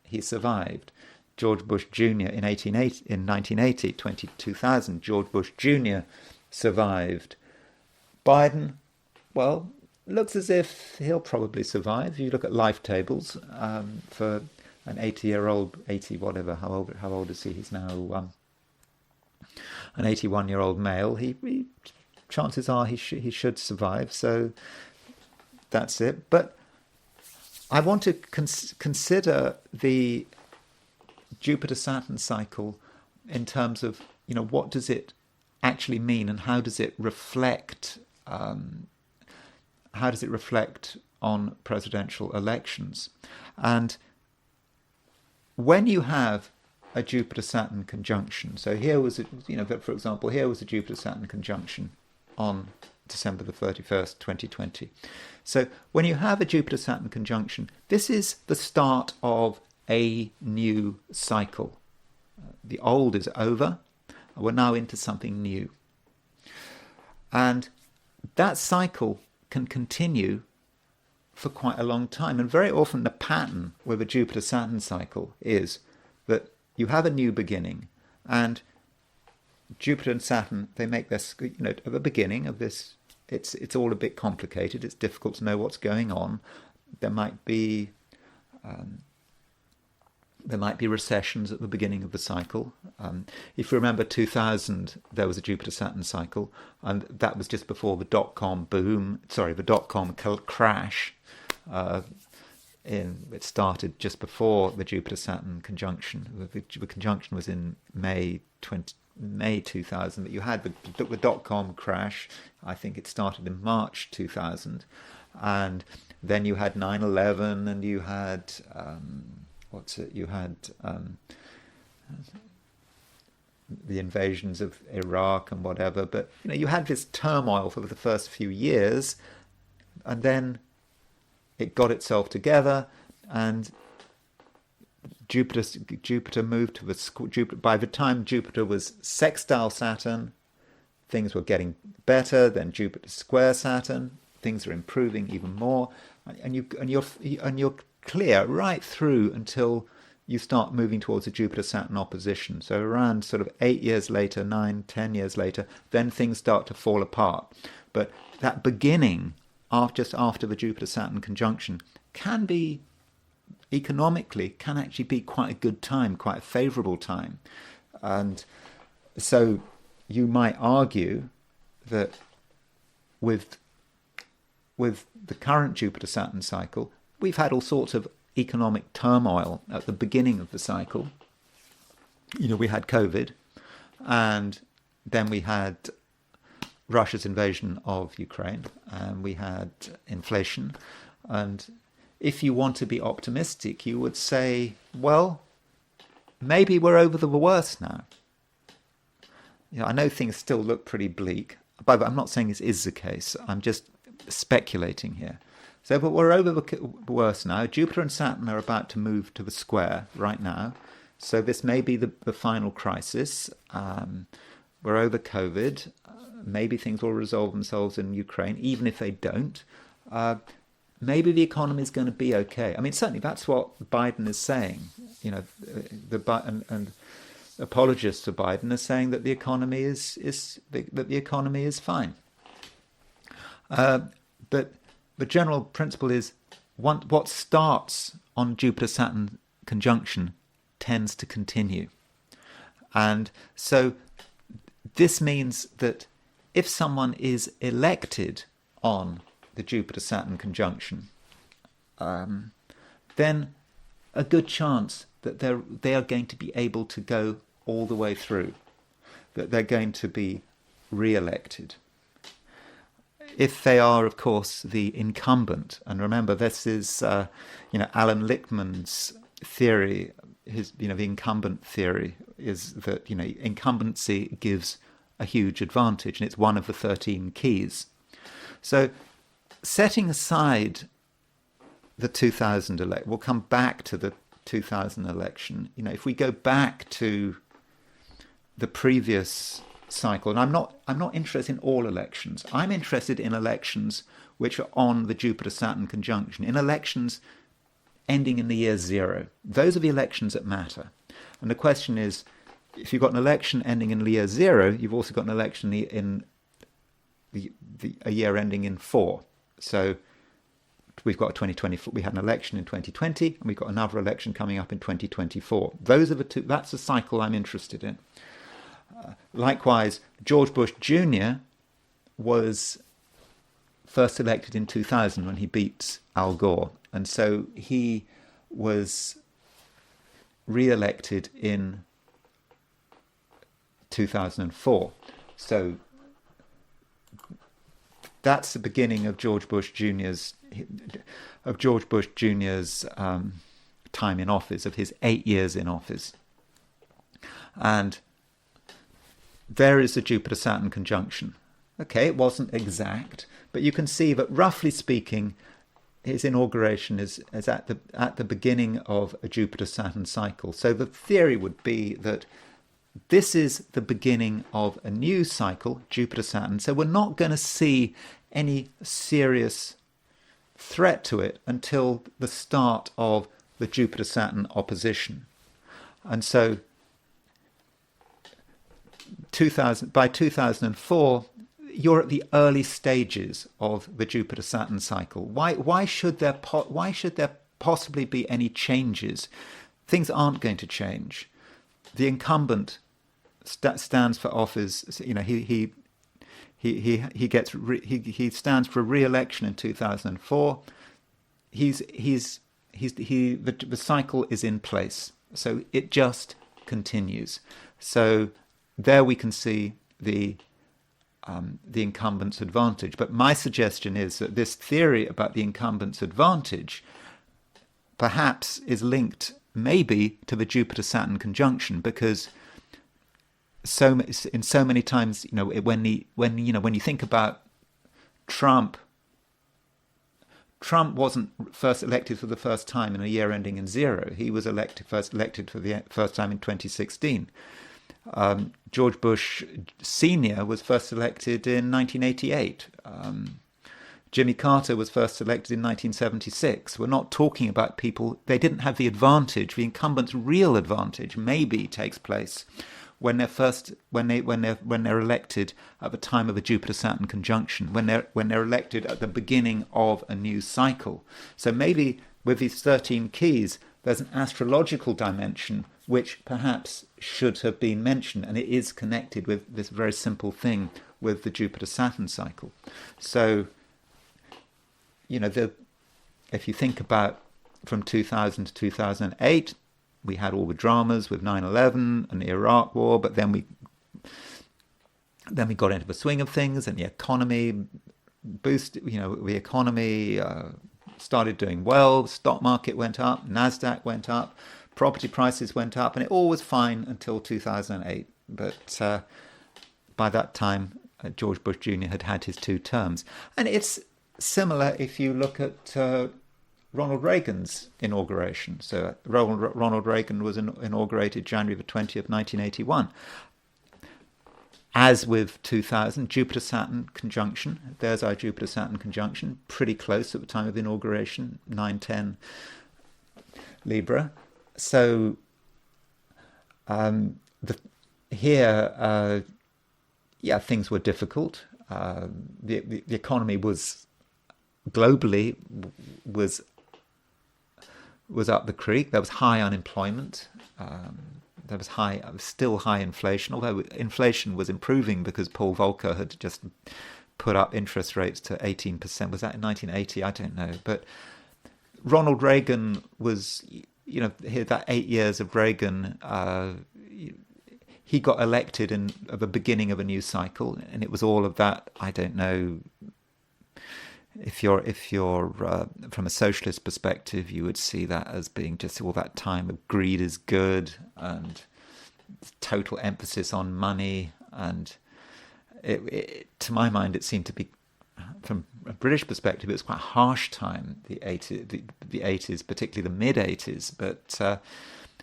he survived. George Bush Jr. in 1980, 2000, George Bush Jr. survived. Biden, well, looks as if he'll probably survive. If you look at life tables for an 80-year-old, 80 whatever, how old is he? He's now an 81-year-old male. He chances are he should survive. So that's it. But I want to consider the Jupiter-Saturn cycle in terms of, what does it actually mean, and how does it reflect on presidential elections? And when you have a Jupiter-Saturn conjunction, so here was for example, here was a Jupiter-Saturn conjunction on December the 31st, 2020. So when you have a Jupiter-Saturn conjunction, this is the start of a new cycle. The old is over. We're now into something new. And that cycle can continue for quite a long time. And very often the pattern with a Jupiter-Saturn cycle is that you have a new beginning, and Jupiter and Saturn, they make this, at the beginning of this, it's all a bit complicated. It's difficult to know what's going on. There might be recessions at the beginning of the cycle. If you remember 2000, there was a Jupiter-Saturn cycle, and that was just before the dot-com crash. It started just before the Jupiter-Saturn conjunction. The conjunction was in May 2000, but you had the dot-com crash. I think it started in March 2000, and then you had 9/11, and you had the invasions of Iraq and whatever. But you had this turmoil for the first few years, and then it got itself together, and Jupiter moved to Jupiter. By the time Jupiter was sextile Saturn, things were getting better. Then Jupiter square Saturn, things are improving even more, and you're clear right through until you start moving towards a Jupiter-Saturn opposition. So around sort of 8 years later, 9, 10 years later, then things start to fall apart. But that beginning, just after the Jupiter-Saturn conjunction, can be, economically, can actually be quite a good time, quite a favourable time. And so you might argue that with the current Jupiter-Saturn cycle, we've had all sorts of economic turmoil at the beginning of the cycle. We had COVID, and then we had Russia's invasion of Ukraine, and we had inflation. And if you want to be optimistic, you would say, well, maybe we're over the worst now. I know things still look pretty bleak, but I'm not saying this is the case. I'm just speculating here. So, but we're over the worst now. Jupiter and Saturn are about to move to the square right now. So this may be the final crisis. We're over COVID. Maybe things will resolve themselves in Ukraine, even if they don't. Maybe the economy is going to be okay. I mean, certainly that's what Biden is saying. And apologists of Biden are saying that the economy is fine. But the general principle is what starts on Jupiter-Saturn conjunction tends to continue. And so this means that if someone is elected on the Jupiter-Saturn conjunction, then a good chance that they are going to be able to go all the way through, that they're going to be re-elected. If they are, of course, the incumbent, and remember, this is, Alan Lichtman's theory. The incumbent theory is that incumbency gives a huge advantage, and it's one of the 13 keys. So, setting aside the 2000 election, we'll come back to the 2000 election. If we go back to the previous cycle, and I'm not interested in all elections. I'm interested in elections which are on the Jupiter-Saturn conjunction, in elections ending in the year 0. Those are the elections that matter. And the question is, if you've got an election ending in the year 0, you've also got an election in a year ending in 4. So we've got 2024. We had an election in 2020, and we've got another election coming up in 2024. Those are the two. That's the cycle I'm interested in. Likewise, George Bush Jr. was first elected in 2000 when he beat Al Gore. And so he was re-elected in 2004. So that's the beginning of George Bush Jr.'s time in office, of his 8 years in office. And there is the Jupiter-Saturn conjunction. Okay, it wasn't exact, but you can see that roughly speaking, his inauguration is at the beginning of a Jupiter-Saturn cycle. So the theory would be that this is the beginning of a new cycle, Jupiter-Saturn. So we're not going to see any serious threat to it until the start of the Jupiter-Saturn opposition. And so by 2004, you're at the early stages of the Jupiter-Saturn cycle. Why should there possibly be any changes? Things aren't going to change. The incumbent stands for office. You know, he stands for re-election in 2004. The cycle is in place, so it just continues. So there we can see the incumbent's advantage. But my suggestion is that this theory about the incumbent's advantage perhaps is linked maybe to the Jupiter-Saturn conjunction, because so many times, you know, when you think about Trump wasn't first elected for the first time in a year ending in 0. He was first elected for the first time in 2016. George Bush Sr. was first elected in 1988. Jimmy Carter was first elected in 1976. We're not talking about people, they didn't have the advantage. The incumbent's real advantage maybe takes place when they're elected at the time of a Jupiter-Saturn conjunction, when they're elected at the beginning of a new cycle. So maybe with these 13 keys, there's an astrological dimension which perhaps should have been mentioned, and it is connected with this very simple thing with the Jupiter-Saturn cycle. So, you know, if you think about from 2000 to 2008, we had all the dramas with 9/11 and the Iraq War, but then we got into the swing of things, and the economy boosted. You know, the economy started doing well. The stock market went up, Nasdaq went up, property prices went up, and it all was fine until 2008. But by that time, George Bush Jr. had his 2 terms, and it's similar if you look at Ronald Reagan's inauguration. So Ronald Reagan was inaugurated January the 20th, 1981. As with 2000, Jupiter-Saturn conjunction. There's our Jupiter-Saturn conjunction, pretty close at the time of inauguration, 9/10 Libra. So things were difficult. The economy was globally was up the creek. There was high unemployment. There was still high inflation, although inflation was improving because Paul Volcker had just put up interest rates to 18%. Was that in 1980? I don't know. But Ronald Reagan was, you know, that 8 years of Reagan, he got elected at the beginning of a new cycle, and it was all of that. I don't know. If you're from a socialist perspective, you would see that as being just all that time of greed is good and total emphasis on money. And to my mind, it seemed to be, from a British perspective, it was quite a harsh time, the 80s, particularly the mid-80s.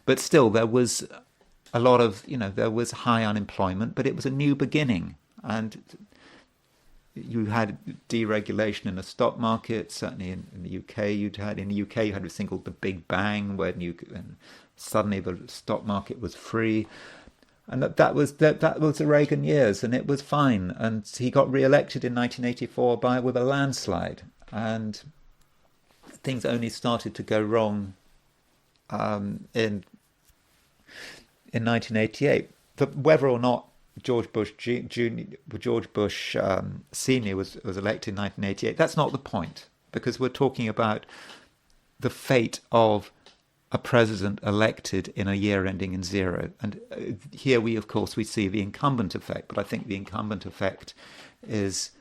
But still, there was a lot of, you know, there was high unemployment, but it was a new beginning. And you had deregulation in the stock market. Certainly in the UK, you had this thing called the Big Bang, and suddenly the stock market was free, and that was the Reagan years, and it was fine. And he got re-elected in 1984 with a landslide, and things only started to go wrong in 1988. But whether or not George Bush Sr. was elected in 1988, that's not the point, because we're talking about the fate of a president elected in a year ending in 0. And here we see the incumbent effect, but I think the incumbent effect is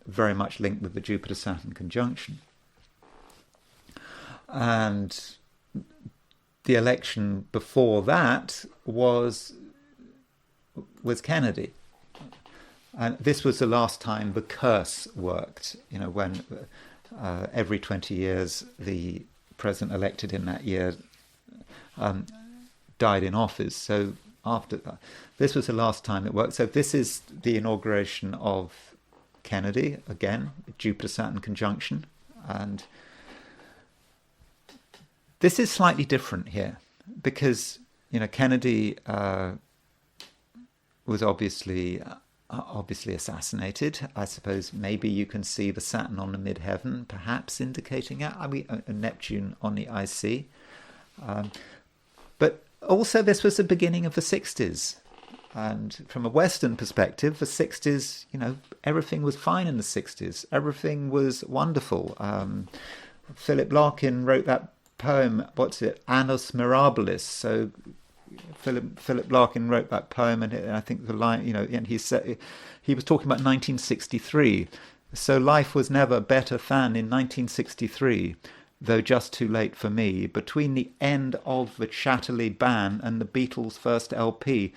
very much linked with the Jupiter-Saturn conjunction. And the election before that was Kennedy. And this was the last time the curse worked, when every 20 years the president elected in that year died in office. So after that, this was the last time it worked. So this is the inauguration of Kennedy, again, Jupiter-Saturn conjunction. And this is slightly different here because, Kennedy was obviously assassinated. I suppose maybe you can see the Saturn on the midheaven, perhaps indicating it. I mean, Neptune on the IC. But also this was the beginning of the 60s. And from a Western perspective, the 60s, everything was fine in the 60s. Everything was wonderful. Philip Larkin wrote that poem, Annus Mirabilis. So Philip Larkin wrote that poem, and I think the line, and he said he was talking about 1963. So life was never better than in 1963, though just too late for me. Between the end of the Chatterley ban and the Beatles' first LP.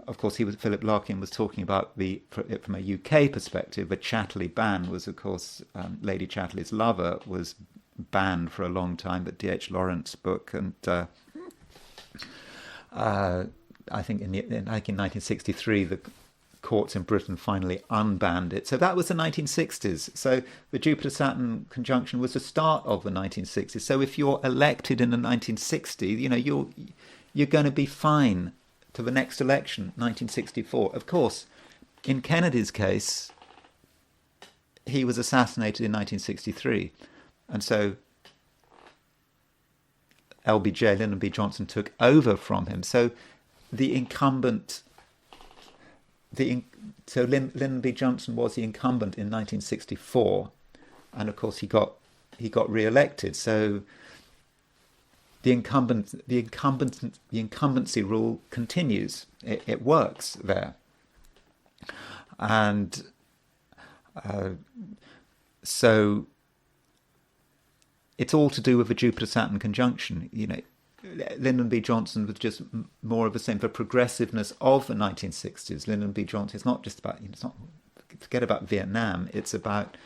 Of course, Philip Larkin was talking about from a UK perspective. The Chatterley ban was, of course, Lady Chatterley's lover was banned for a long time, but D.H. Lawrence's book, and I think in 1963 the courts in Britain finally unbanned it. So that was the 1960s. So the Jupiter-Saturn conjunction was the start of the 1960s. So if you're elected in the 1960s, you're going to be fine to the next election, 1964. Of course, in Kennedy's case, he was assassinated in 1963. And so LBJ, Lyndon B. Johnson, took over from him. So the incumbent, Lyndon B. Johnson was the incumbent in 1964, and of course he got re-elected. So the incumbency rule continues. It works there, and so it's all to do with the Jupiter-Saturn conjunction. Lyndon B. Johnson was just more of the same, the progressiveness of the 1960s. Lyndon B. Johnson, it's not just about, forget about Vietnam, it's about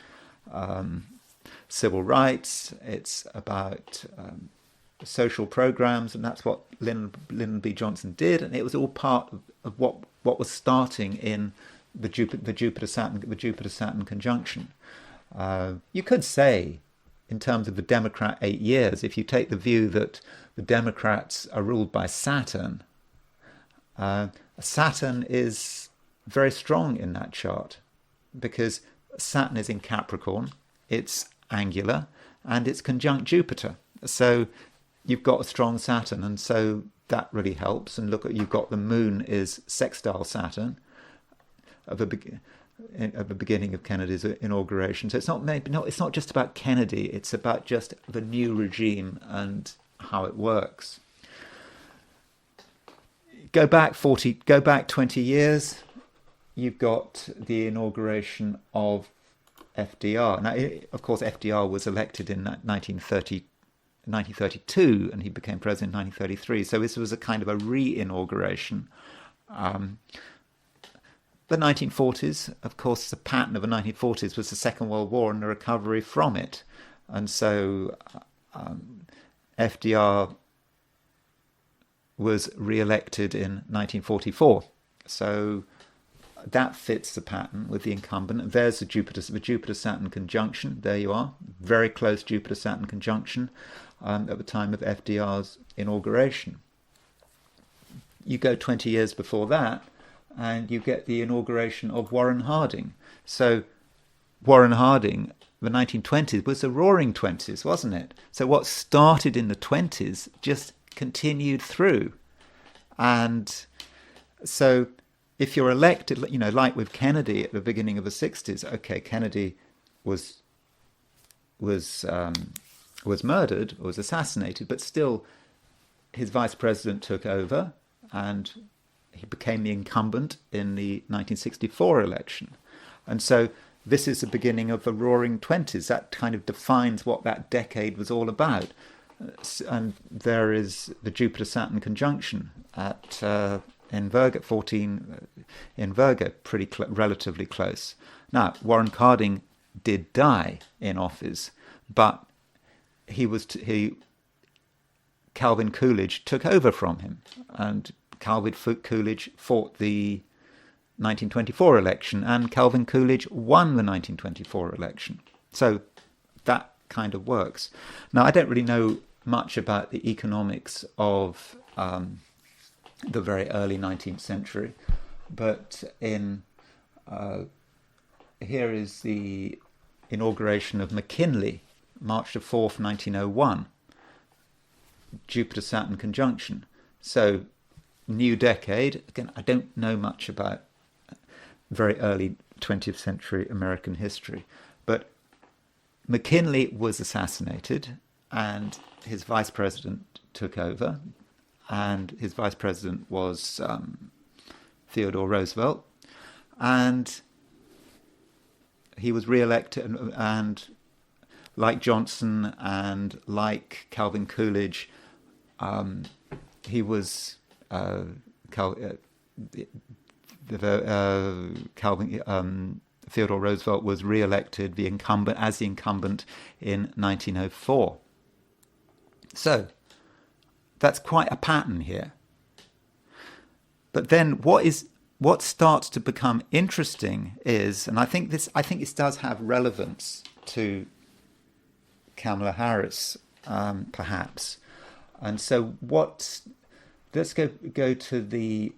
civil rights, it's about social programs, and that's what Lyndon B. Johnson did, and it was all part of what was starting in the Jupiter-Saturn conjunction. You could say, in terms of the Democrat 8 years, if you take the view that the Democrats are ruled by Saturn, Saturn is very strong in that chart because Saturn is in Capricorn, it's angular, and it's conjunct Jupiter. So you've got a strong Saturn, and so that really helps. And you've got the moon is sextile Saturn at the beginning of Kennedy's inauguration. So it's not just about Kennedy, it's about just the new regime and how it works. Go back 20 years, you've got the inauguration of FDR. Now, of course, FDR was elected in 1932, and he became president in 1933. So this was a kind of a re-inauguration. The 1940s, of course, the pattern of the 1940s was the Second World War and the recovery from it. And so FDR was re-elected in 1944. So that fits the pattern with the incumbent. And there's the Jupiter-Saturn conjunction. There you are. Very close Jupiter-Saturn conjunction at the time of FDR's inauguration. You go 20 years before that, and you get the inauguration of Warren Harding. So Warren Harding, the 1920s, was the roaring 20s, wasn't it? So what started in the 20s just continued through. And so if you're elected, like with Kennedy at the beginning of the 60s, okay, Kennedy was murdered, or was assassinated, but still his vice president took over, and he became the incumbent in the 1964 election. And so this is the beginning of the roaring 20s. That kind of defines what that decade was all about. And there is the Jupiter-Saturn conjunction in in Virgo, 14 in Virgo, relatively close. Now, Warren Harding did die in office, but Calvin Coolidge took over from him, and Calvin Coolidge fought the 1924 election, and Calvin Coolidge won the 1924 election. So that kind of works. Now, I don't really know much about the economics of the very early 19th century, but here is the inauguration of McKinley, March the 4th, 1901, Jupiter-Saturn conjunction. So, new decade. Again, I don't know much about very early 20th century American history, but McKinley was assassinated and his vice president took over, and his vice president was Theodore Roosevelt, and he was re-elected, and like Johnson and like Calvin Coolidge, he was Theodore Roosevelt was re-elected as the incumbent in 1904. So that's quite a pattern here. But then what starts to become interesting is, and I think this does have relevance to Kamala Harris, perhaps. And so let's go to the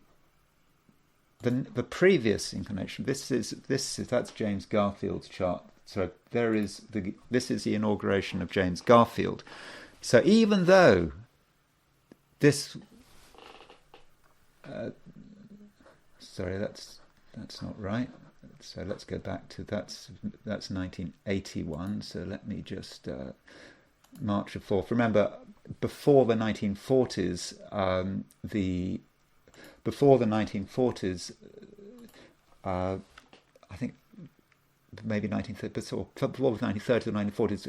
previous incarnation. That's James Garfield's chart. So this is the inauguration of James Garfield. So even though this, sorry, that's not right. So let's go back to that's 1981. So let me just March the 4th. Remember, before the 1940s, I think maybe 1930s or before the 1930s or 1940s,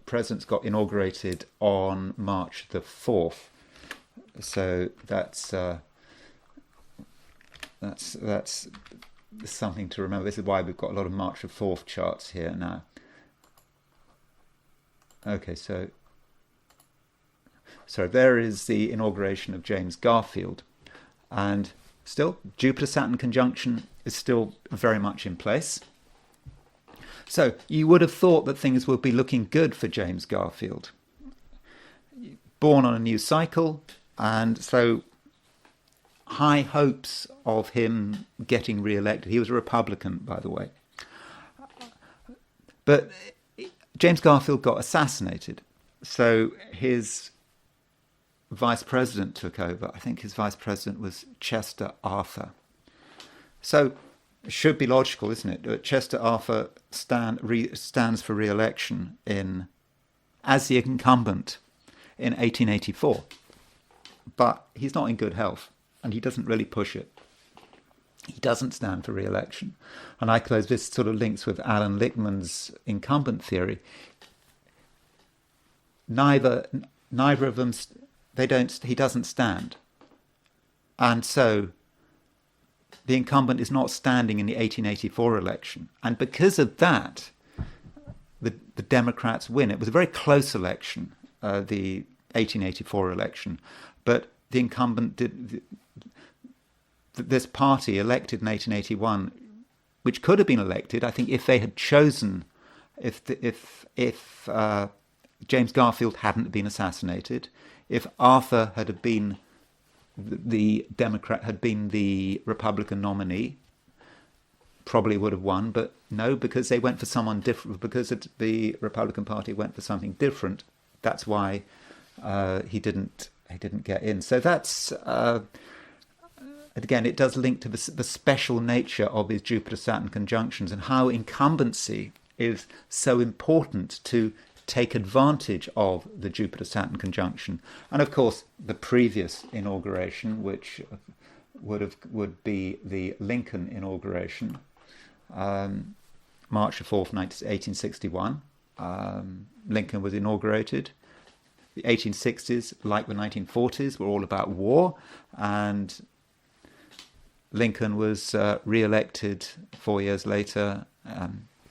presidents got inaugurated on March the 4th. So that's something to remember. This is why we've got a lot of March the 4th charts here now. Okay, so there is the inauguration of James Garfield, and still Jupiter-Saturn conjunction is still very much in place. So you would have thought that things would be looking good for James Garfield. Born on a new cycle, and so high hopes of him getting re-elected. He was a Republican, by the way. But James Garfield got assassinated, so his vice president took over. I think his vice president was Chester Arthur. So it should be logical, isn't it? Chester Arthur stands for re-election as the incumbent in 1884. But he's not in good health, and he doesn't really push it. He doesn't stand for re-election. And I suppose this sort of links with Alan Lichtman's incumbent theory. Neither of them, he doesn't stand. And so the incumbent is not standing in the 1884 election. And because of that, the Democrats win. It was a very close election, the 1884 election. But the incumbent this party elected in 1881, which could have been elected, I think, if they had chosen, if James Garfield hadn't been assassinated, if Arthur had been the Democrat, had been the Republican nominee, probably would have won. But no, because they went for someone different, because the Republican Party went for something different. That's why he didn't get in. So that's. Again, it does link to the special nature of his Jupiter-Saturn conjunctions and how incumbency is so important to take advantage of the Jupiter-Saturn conjunction. And of course, the previous inauguration, which would be the Lincoln inauguration, March the 4th, 1861. Lincoln was inaugurated. The 1860s, like the 1940s, were all about war, and Lincoln was re-elected 4 years later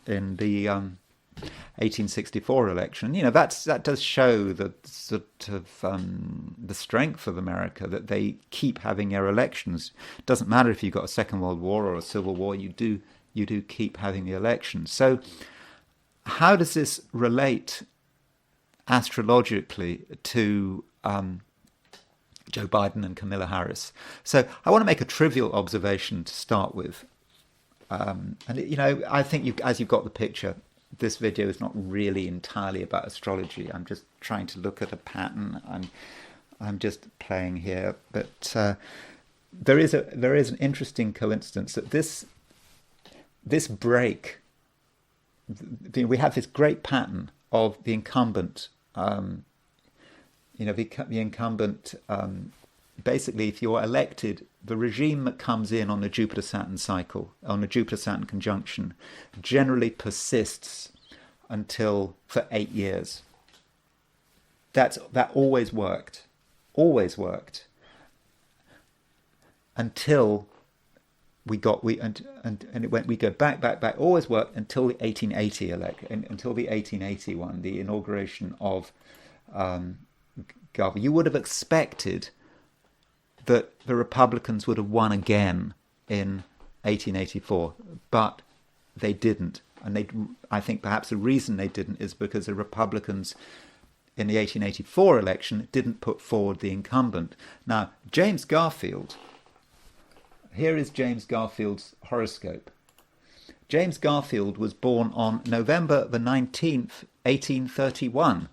in the 1864 election. That does show the sort of the strength of America, that they keep having their elections. It doesn't matter if you've got a Second World War or a Civil War, you do keep having the elections. So how does this relate astrologically to Joe Biden and Kamala Harris? So I want to make a trivial observation to start with. And I think as you've got the picture, this video is not really entirely about astrology. I'm just trying to look at a pattern. I'm just playing here, but there is an interesting coincidence that this break. We have this great pattern of the incumbent. The incumbent. Basically, if you're elected, the regime that comes in on the Jupiter-Saturn cycle, on the Jupiter-Saturn conjunction, generally persists for 8 years. That always worked, until we go back, always worked until the 1880 until the 1881, the inauguration of Garfield. You would have expected that the Republicans would have won again in 1884, but they didn't. And I think perhaps the reason they didn't is because the Republicans in the 1884 election didn't put forward the incumbent. Now, James Garfield, here is James Garfield's horoscope. James Garfield was born on November the 19th, 1831.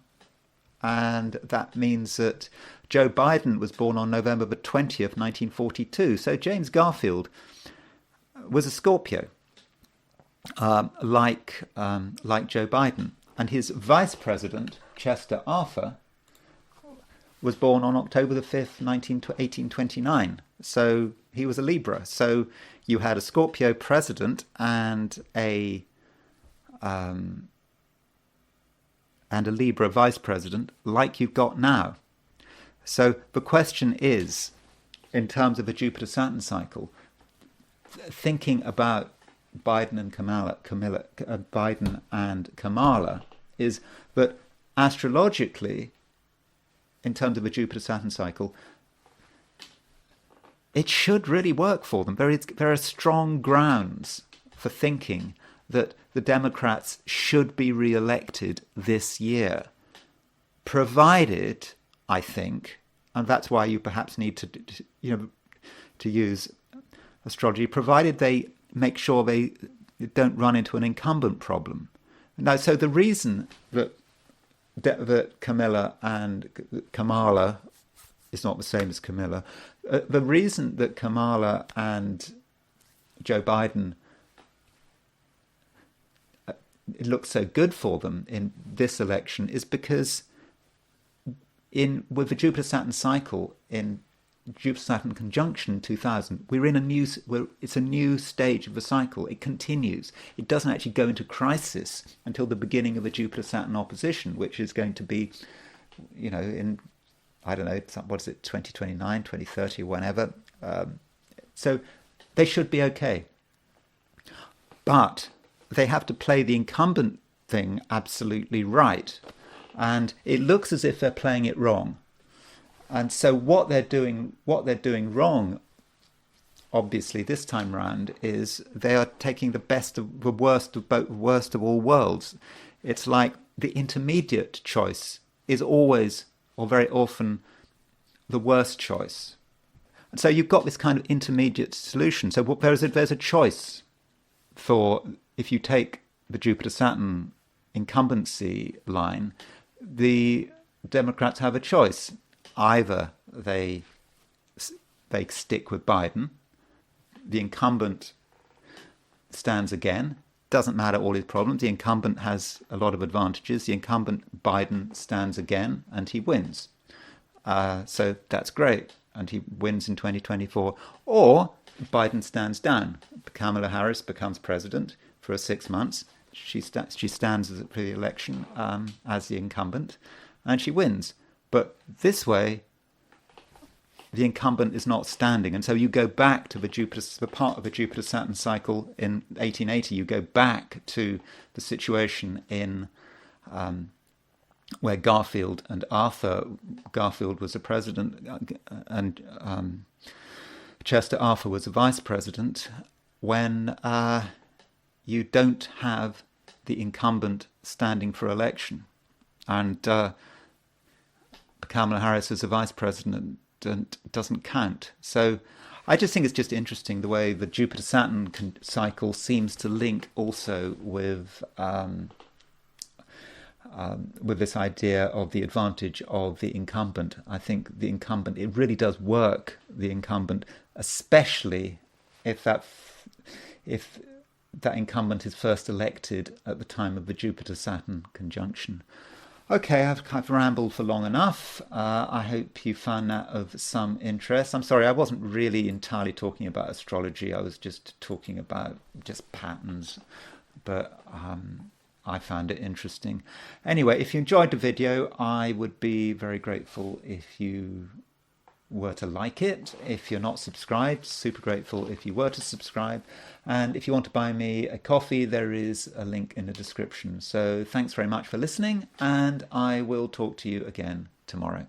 And that means that Joe Biden was born on November the 20th, 1942. So James Garfield was a Scorpio, like Joe Biden. And his vice president, Chester Arthur, was born on October the 5th, 1829. So he was a Libra. So you had a Scorpio president and a Libra vice president, like you've got now. So the question is, in terms of a Jupiter-Saturn cycle, thinking about Biden and Kamala, is that astrologically, in terms of a Jupiter-Saturn cycle, it should really work for them. There are strong grounds for thinking that the Democrats should be re-elected this year, provided, I think, and that's why you perhaps need to use astrology, provided they make sure they don't run into an incumbent problem. Now, so the reason that Kamala is not the same as Camilla, the reason that Kamala and Joe Biden, it looks so good for them in this election is because with the Jupiter-Saturn cycle in Jupiter-Saturn conjunction 2000, it's a new stage of the cycle. It continues. It doesn't actually go into crisis until the beginning of the Jupiter-Saturn opposition, which is going to be, in, I don't know, what is it, 2029, 2030, whenever. So they should be okay. But they have to play the incumbent thing absolutely right. And it looks as if they're playing it wrong. And so what they're doing wrong, obviously, this time round, is they are taking the best of the worst of both, worst of all worlds. It's like the intermediate choice is always, or very often, the worst choice. And so you've got this kind of intermediate solution. So there's a choice for, if you take the Jupiter-Saturn incumbency line, the Democrats have a choice. Either they stick with Biden, the incumbent stands again, doesn't matter all his problems, the incumbent has a lot of advantages, the incumbent Biden stands again and he wins. So that's great, and he wins in 2024. Or Biden stands down, Kamala Harris becomes president for 6 months, she stands for the election as the incumbent, and she wins. But this way, the incumbent is not standing. And so you go back to the part of the Jupiter-Saturn cycle in 1880, you go back to the situation in where Garfield was a president, and Chester Arthur was a vice president, when you don't have the incumbent standing for election. And Kamala Harris as a vice president doesn't count. So I just think it's just interesting the way the Jupiter-Saturn cycle seems to link also with this idea of the advantage of the incumbent. I think the incumbent, it really does work, the incumbent, especially if that incumbent is first elected at the time of the Jupiter-Saturn conjunction. Okay, I've rambled for long enough. I hope you found that of some interest. I'm sorry, I wasn't really entirely talking about astrology. I was just talking about just patterns, but I found it interesting. Anyway, if you enjoyed the video, I would be very grateful if you were to like it. If you're not subscribed, super grateful if you were to subscribe. And if you want to buy me a coffee, there is a link in the description. So thanks very much for listening, and I will talk to you again tomorrow.